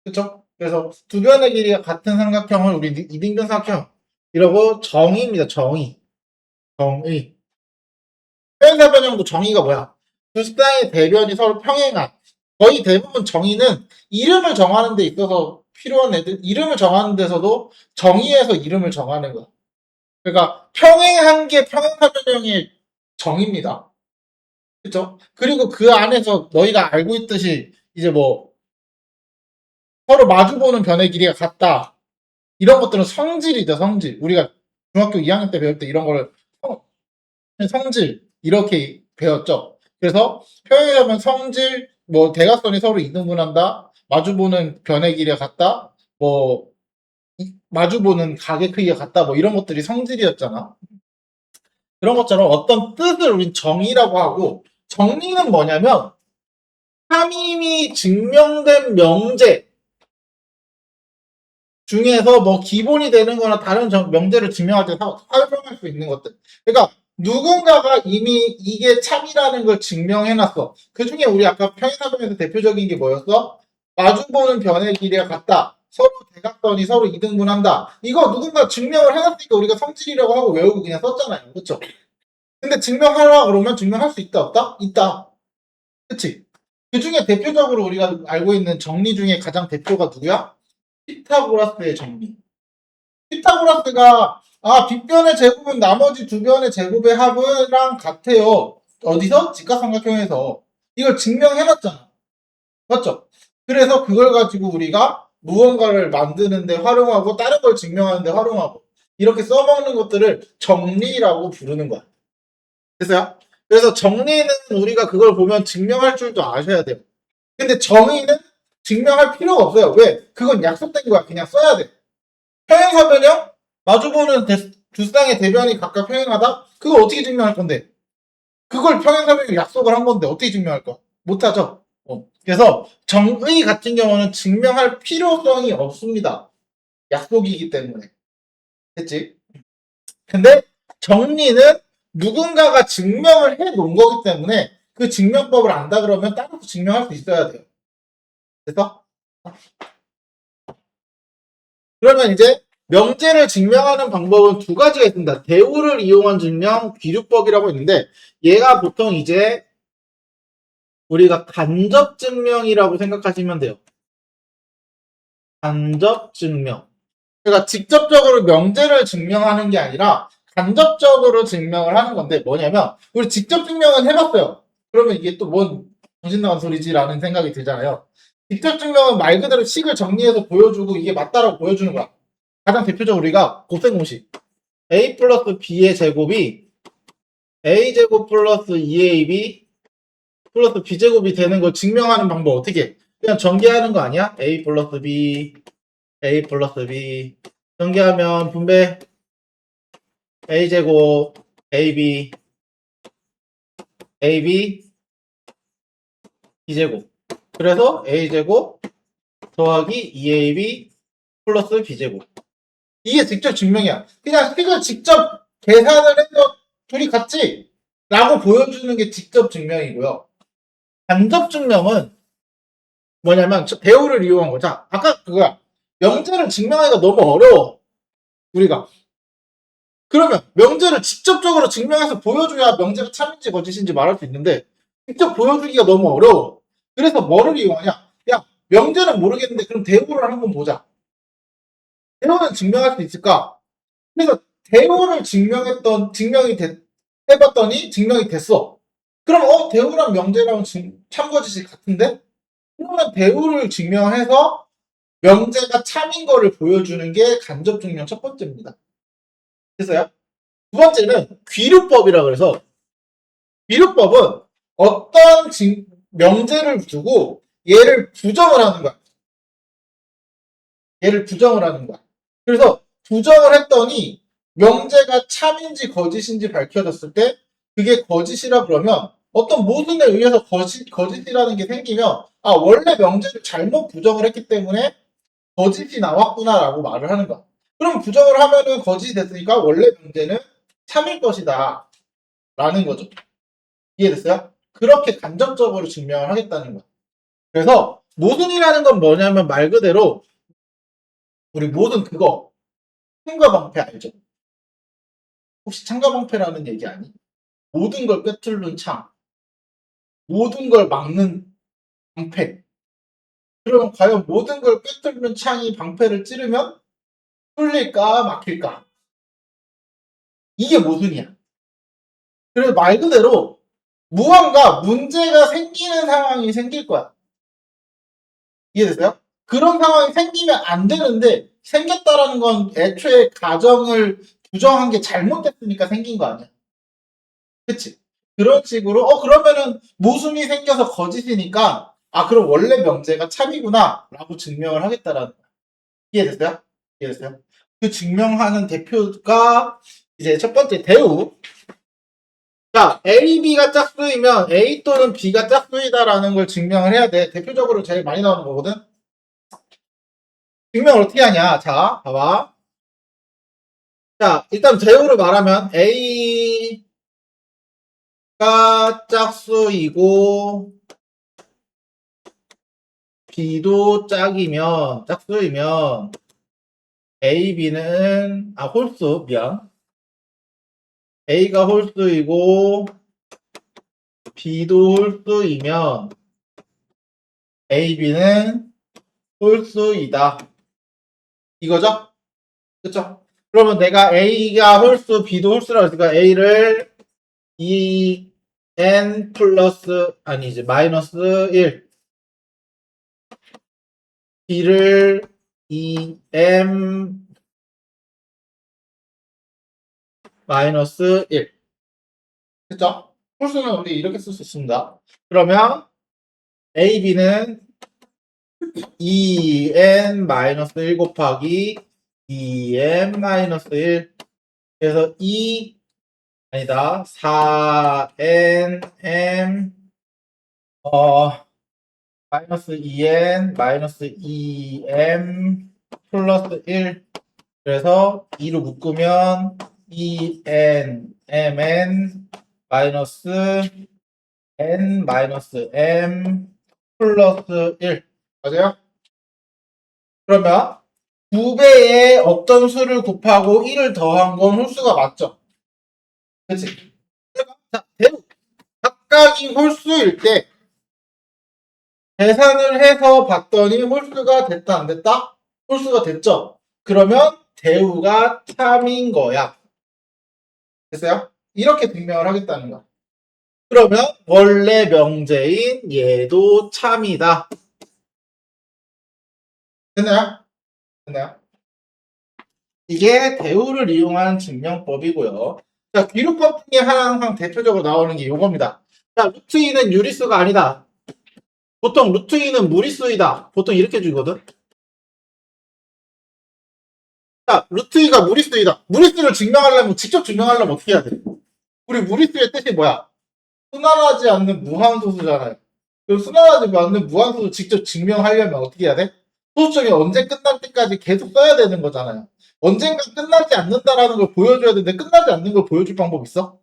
그쵸? 그래서 두 변의 길이가 같은 삼각형을 우리 이등변 삼각형. 이러고 정의입니다, 정의. 정의. 표현사변형도 정의가 뭐야? 두 쌍의 대변이 서로 평행한. 거의 대부분 정의는 이름을 정하는 데 있어서 필요한 애들, 이름을 정하는 데서도 정의에서 이름을 정하는 거야. 그러니까 평행한 게 평행사변형의 정의입니다. 그쵸? 그리고 그 안에서 너희가 알고 있듯이 이제 뭐 서로 마주보는 변의 길이가 같다. 이런 것들은 성질이죠, 성질. 우리가 중학교 2학년 때 배울 때 이런 거를 성질 이렇게 배웠죠. 그래서 표현하면 성질, 뭐 대각선이 서로 이등분한다, 마주보는 변의 길이가 같다, 뭐 마주보는 각의 크기가 같다, 뭐 이런 것들이 성질이었잖아. 그런 것처럼 어떤 뜻을 우린 정의라고 하고, 정의는 뭐냐면 함임이 증명된 명제, 중에서 뭐 기본이 되는 거나 다른 명제를 증명할 때 활용할 수 있는 것들. 그러니까 누군가가 이미 이게 참이라는 걸 증명해놨어. 그 중에 우리 아까 평행사변에서 대표적인 게 뭐였어? 마주보는 변의 길이가 같다. 서로 대각선이 서로 이등분한다. 이거 누군가 증명을 해놨으니까 우리가 성질이라고 하고 외우고 그냥 썼잖아요. 그쵸? 근데 증명하라 그러면 증명할 수 있다 없다? 있다. 그치? 그 중에 대표적으로 우리가 알고 있는 정리 중에 가장 대표가 누구야? 피타고라스의 정리. 피타고라스가 빗변의 제곱은 나머지 두 변의 제곱의 합이랑 같아요. 어디서? 직각삼각형에서. 이걸 증명해놨잖아. 맞죠? 그래서 그걸 가지고 우리가 무언가를 만드는데 활용하고 다른 걸 증명하는데 활용하고 이렇게 써먹는 것들을 정리라고 부르는 거야. 됐어요? 그래서 정리는 우리가 그걸 보면 증명할 줄도 아셔야 돼요. 근데 정의는 증명할 필요가 없어요. 왜? 그건 약속된 거야. 그냥 써야 돼. 평행사변형? 마주보는 두 쌍의 대변이 각각 평행하다? 그걸 어떻게 증명할 건데? 그걸 평행사변형 약속을 한 건데 어떻게 증명할 거야? 못하죠. 그래서 정의 같은 경우는 증명할 필요성이 없습니다. 약속이기 때문에. 됐지? 근데 정리는 누군가가 증명을 해 놓은 거기 때문에 그 증명법을 안다 그러면 따로 증명할 수 있어야 돼요. 그래서 그러면 이제 명제를 증명하는 방법은 두 가지가 있습니다. 대우를 이용한 증명, 귀류법이라고 있는데 얘가 보통 이제 우리가 간접 증명이라고 생각하시면 돼요. 간접 증명. 그러니까 직접적으로 명제를 증명하는 게 아니라 간접적으로 증명을 하는 건데 뭐냐면 우리 직접 증명은 해봤어요. 그러면 이게 또 뭔 정신 나간 소리지라는 생각이 들잖아요. 직접 증명은 말 그대로 식을 정리해서 보여주고 이게 맞다라고 보여주는 거야. 가장 대표적으로 우리가 곱셈 공식 a 플러스 b의 제곱이 a제곱 플러스 2ab 플러스 b제곱이 되는 걸 증명하는 방법 어떻게 해? 그냥 전개하는 거 아니야? a 플러스 b 전개하면 분배 a제곱 ab b제곱 그래서 a제곱 더하기 2ab 플러스 b제곱 이게 직접 증명이야. 그냥 식을 직접 계산을 해서 둘이 같지? 라고 보여주는 게 직접 증명이고요. 간접 증명은 뭐냐면 대우를 이용한 거죠. 아까 그거야. 명제를 증명하기가 너무 어려워. 우리가. 그러면 명제를 직접적으로 증명해서 보여줘야 명제가 참인지 거짓인지 말할 수 있는데 직접 보여주기가 너무 어려워. 그래서 뭐를 이용하냐? 야, 명제는 모르겠는데 그럼 대우를 한번 보자. 대우는 증명할 수 있을까? 그래서 대우를 해봤더니 증명이 됐어. 그럼 대우랑 명제랑 참거짓이 같은데? 그러면 대우를 증명해서 명제가 참인 거를 보여주는 게 간접 증명 첫 번째입니다. 됐어요? 두 번째는 귀류법이라 그래서 귀류법은 어떤 명제를 두고 얘를 부정을 하는 거야. 얘를 부정을 하는 거야. 그래서 부정을 했더니 명제가 참인지 거짓인지 밝혀졌을 때 그게 거짓이라 그러면 어떤 모순에 의해서 거짓이라는 게 생기면 원래 명제를 잘못 부정을 했기 때문에 거짓이 나왔구나라고 말을 하는 거야. 그럼 부정을 하면은 거짓이 됐으니까 원래 명제는 참일 것이다 라는 거죠. 이해됐어요? 그렇게 간접적으로 증명을 하겠다는 거야. 그래서 모순이라는 건 뭐냐면 말 그대로 우리 모든 그거 창과 방패 알죠? 혹시 창과 방패라는 얘기 아니? 모든 걸 꿰뚫는 창, 모든 걸 막는 방패. 그러면 과연 모든 걸 꿰뚫는 창이 방패를 찌르면 뚫릴까 막힐까? 이게 모순이야. 그래서 말 그대로 무언가 문제가 생기는 상황이 생길 거야. 이해됐어요? 그런 상황이 생기면 안 되는데 생겼다라는 건 애초에 가정을 부정한 게 잘못됐으니까 생긴 거 아니야. 그치? 그런 식으로 그러면은 모순이 생겨서 거짓이니까 그럼 원래 명제가 참이구나 라고 증명을 하겠다라는 거야. 이해됐어요? 이해됐어요? 그 증명하는 대표가 이제 첫 번째 대우. 자, A, B가 짝수이면 A 또는 B가 짝수이다라는 걸 증명을 해야 돼. 대표적으로 제일 많이 나오는 거거든. 증명을 어떻게 하냐? 자, 봐봐. 자, 일단 제우를 말하면 A가 짝수이고 B도 짝수이면 A, B는 홀수 미안. A가 홀수이고 B도 홀수이면 A, B는 홀수이다. 이거죠? 그쵸? 그러면 내가 A가 홀수, B도 홀수라고 했으니까 A를 2n 플러스 아니지 마이너스 1 B를 2m 마이너스 1 됐죠? 홀수는 우리 이렇게 쓸 수 있습니다. 그러면 A, B는 2n 마이너스 1 곱하기 2m 마이너스 1 그래서 2 아니다 4nm 마이너스 2n 마이너스 2m 플러스 1 그래서 2로 묶으면 2n mn 마이너스 n 마이너스 m 플러스 1 맞아요? 그러면 2배의 어떤 수를 곱하고 1을 더한 건 홀수가 맞죠? 그치? 자, 대우 각각이 홀수일 때 계산을 해서 봤더니 홀수가 됐다 안 됐다? 홀수가 됐죠? 그러면 대우가 참인 거야. 됐어요? 이렇게 증명을 하겠다는 거야. 그러면 원래 명제인 얘도 참이다. 됐나요? 됐나요? 이게 대우를 이용한 증명법이고요. 자, 귀luc법 중에 항상 대표적으로 나오는 게 이겁니다. 자, 루트 2는 유리수가 아니다. 보통 루트 2는 무리수이다. 보통 이렇게 주거든. 자, 루트 2가 무리수이다. 무리수를 증명하려면 직접 증명하려면 어떻게 해야 돼? 우리 무리수의 뜻이 뭐야? 순환하지 않는 무한소수잖아요. 그럼 순환하지 않는 무한소수 직접 증명하려면 어떻게 해야 돼? 소수점이 언제 끝날 때까지 계속 써야 되는 거잖아요. 언젠가 끝나지 않는다라는 걸 보여줘야 되는데 끝나지 않는 걸 보여줄 방법 있어?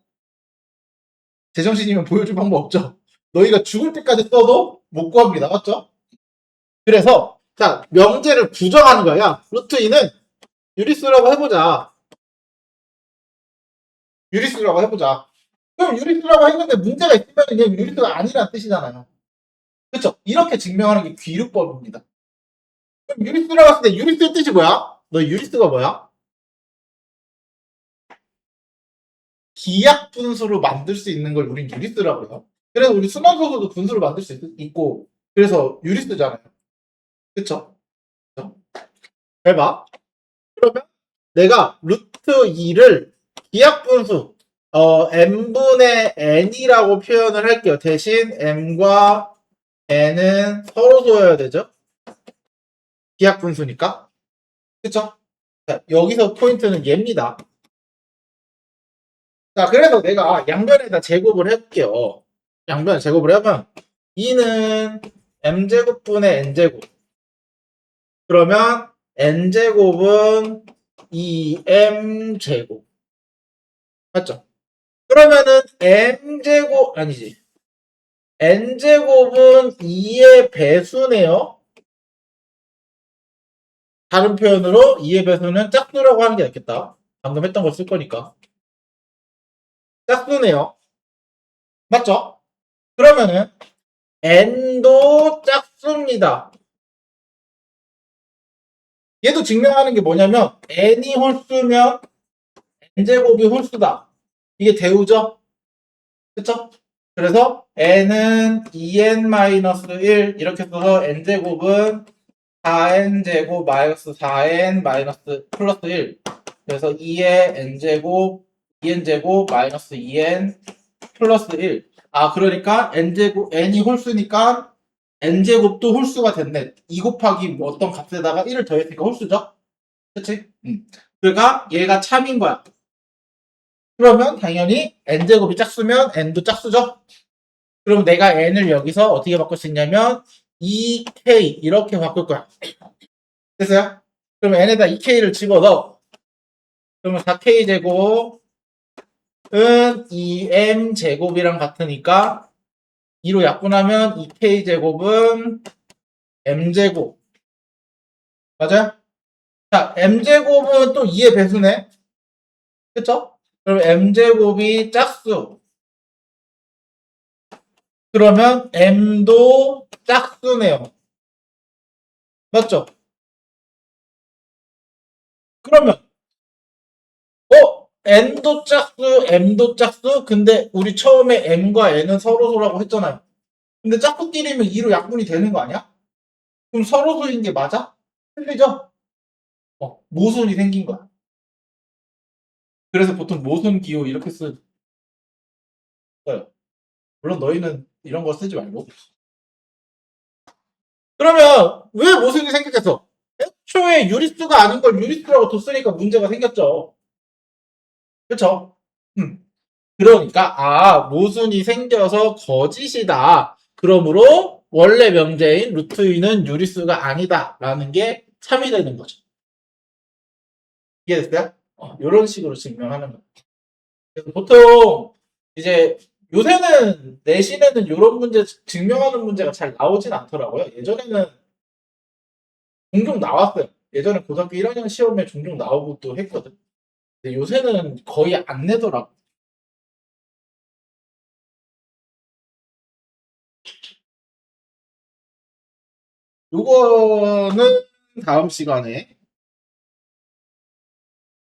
제정신이면 보여줄 방법 없죠. 너희가 죽을 때까지 써도 못 구합니다. 맞죠? 그래서 자 명제를 부정하는 거야. 루트 2는 유리수라고 해보자. 유리수라고 해보자. 그럼 유리수라고 했는데 문제가 있으면 그냥 유리수가 아니라는 뜻이잖아요. 그렇죠? 이렇게 증명하는 게 귀luc법입니다. 그럼 유리수라고 했을 때 유리수의 뜻이 뭐야? 너 유리수가 뭐야? 기약 분수로 만들 수 있는 걸 우린 유리수라고 해요. 그래서 우리 순환소수도 분수로 만들 수 있고 그래서 유리수잖아요. 그쵸? 그쵸? 잘 봐. 그러면 내가 루트 2를 기약 분수 m분의 n이라고 표현을 할게요. 대신 m과 n은 서로 둬야 되죠. 기약 분수니까. 그쵸? 자, 여기서 포인트는 얘입니다. 자, 그래서 내가 양변에다 제곱을 해볼게요. 양변에 제곱을 하면 2는 m제곱분의 n제곱. 그러면 n제곱은 2m제곱. 맞죠? 그러면은 m제곱 아니지. n제곱은 2의 배수네요. 다른 표현으로 2의 배수는 짝수라고 하는 게 낫겠다. 방금 했던 거 쓸 거니까. 짝수네요. 맞죠? 그러면은 n도 짝수입니다. 얘도 증명하는 게 뭐냐면 n이 홀수면 n제곱이 홀수다. 이게 대우죠? 그쵸? 그래서 n은 2n-1 이렇게 써서 n제곱은 4n제곱 마이너스 4n 마이너스 플러스 1 그래서 2의 n제곱 2n제곱 마이너스 2n 플러스 1 그러니까 n제곱 n이 홀수니까 n제곱도 홀수가 됐네. 2 곱하기 어떤 값에다가 1을 더했으니까 홀수죠? 그치? 그러니까 얘가 참인 거야. 그러면 당연히 n제곱이 짝수면 n도 짝수죠? 그럼 내가 n을 여기서 어떻게 바꿀 수 있냐면 2k 이렇게 바꿀 거야. 됐어요? 그럼 n에다 2k를 집어넣어. 그러면 4k 제곱은 2m 제곱이랑 같으니까 2로 약분하면 2k 제곱은 m 제곱. 맞아요? 자, m 제곱은 또 2의 배수네. 그쵸? 그럼 m 제곱이 짝수. 그러면 m도 짝수네요. 맞죠? 그러면 n도 짝수, m도 짝수. 근데 우리 처음에 m과 n은 서로소라고 했잖아요. 근데 짝수끼리면 2로 약분이 되는 거 아니야? 그럼 서로소인 게 맞아? 틀리죠? 모순이 생긴 거야. 그래서 보통 모순 기호 이렇게 써요. 물론 너희는 이런 거 쓰지 말고. 그러면 왜 모순이 생겼겠어? 애초에 유리수가 아닌 걸 유리수라고 뒀으니까 문제가 생겼죠. 그쵸? 그러니까 모순이 생겨서 거짓이다. 그러므로 원래 명제인 루트 2는 유리수가 아니다 라는 게 참이 되는 거죠. 이해됐어요? 이런 식으로 증명하는 거예요. 보통 이제 요새는 내신에는 이런 문제 증명하는 문제가 잘 나오진 않더라고요. 예전에는 종종 나왔어요. 예전에 고등학교 1학년 시험에 종종 나오고 또 했거든. 근데 요새는 거의 안 내더라고. 요거는 다음 시간에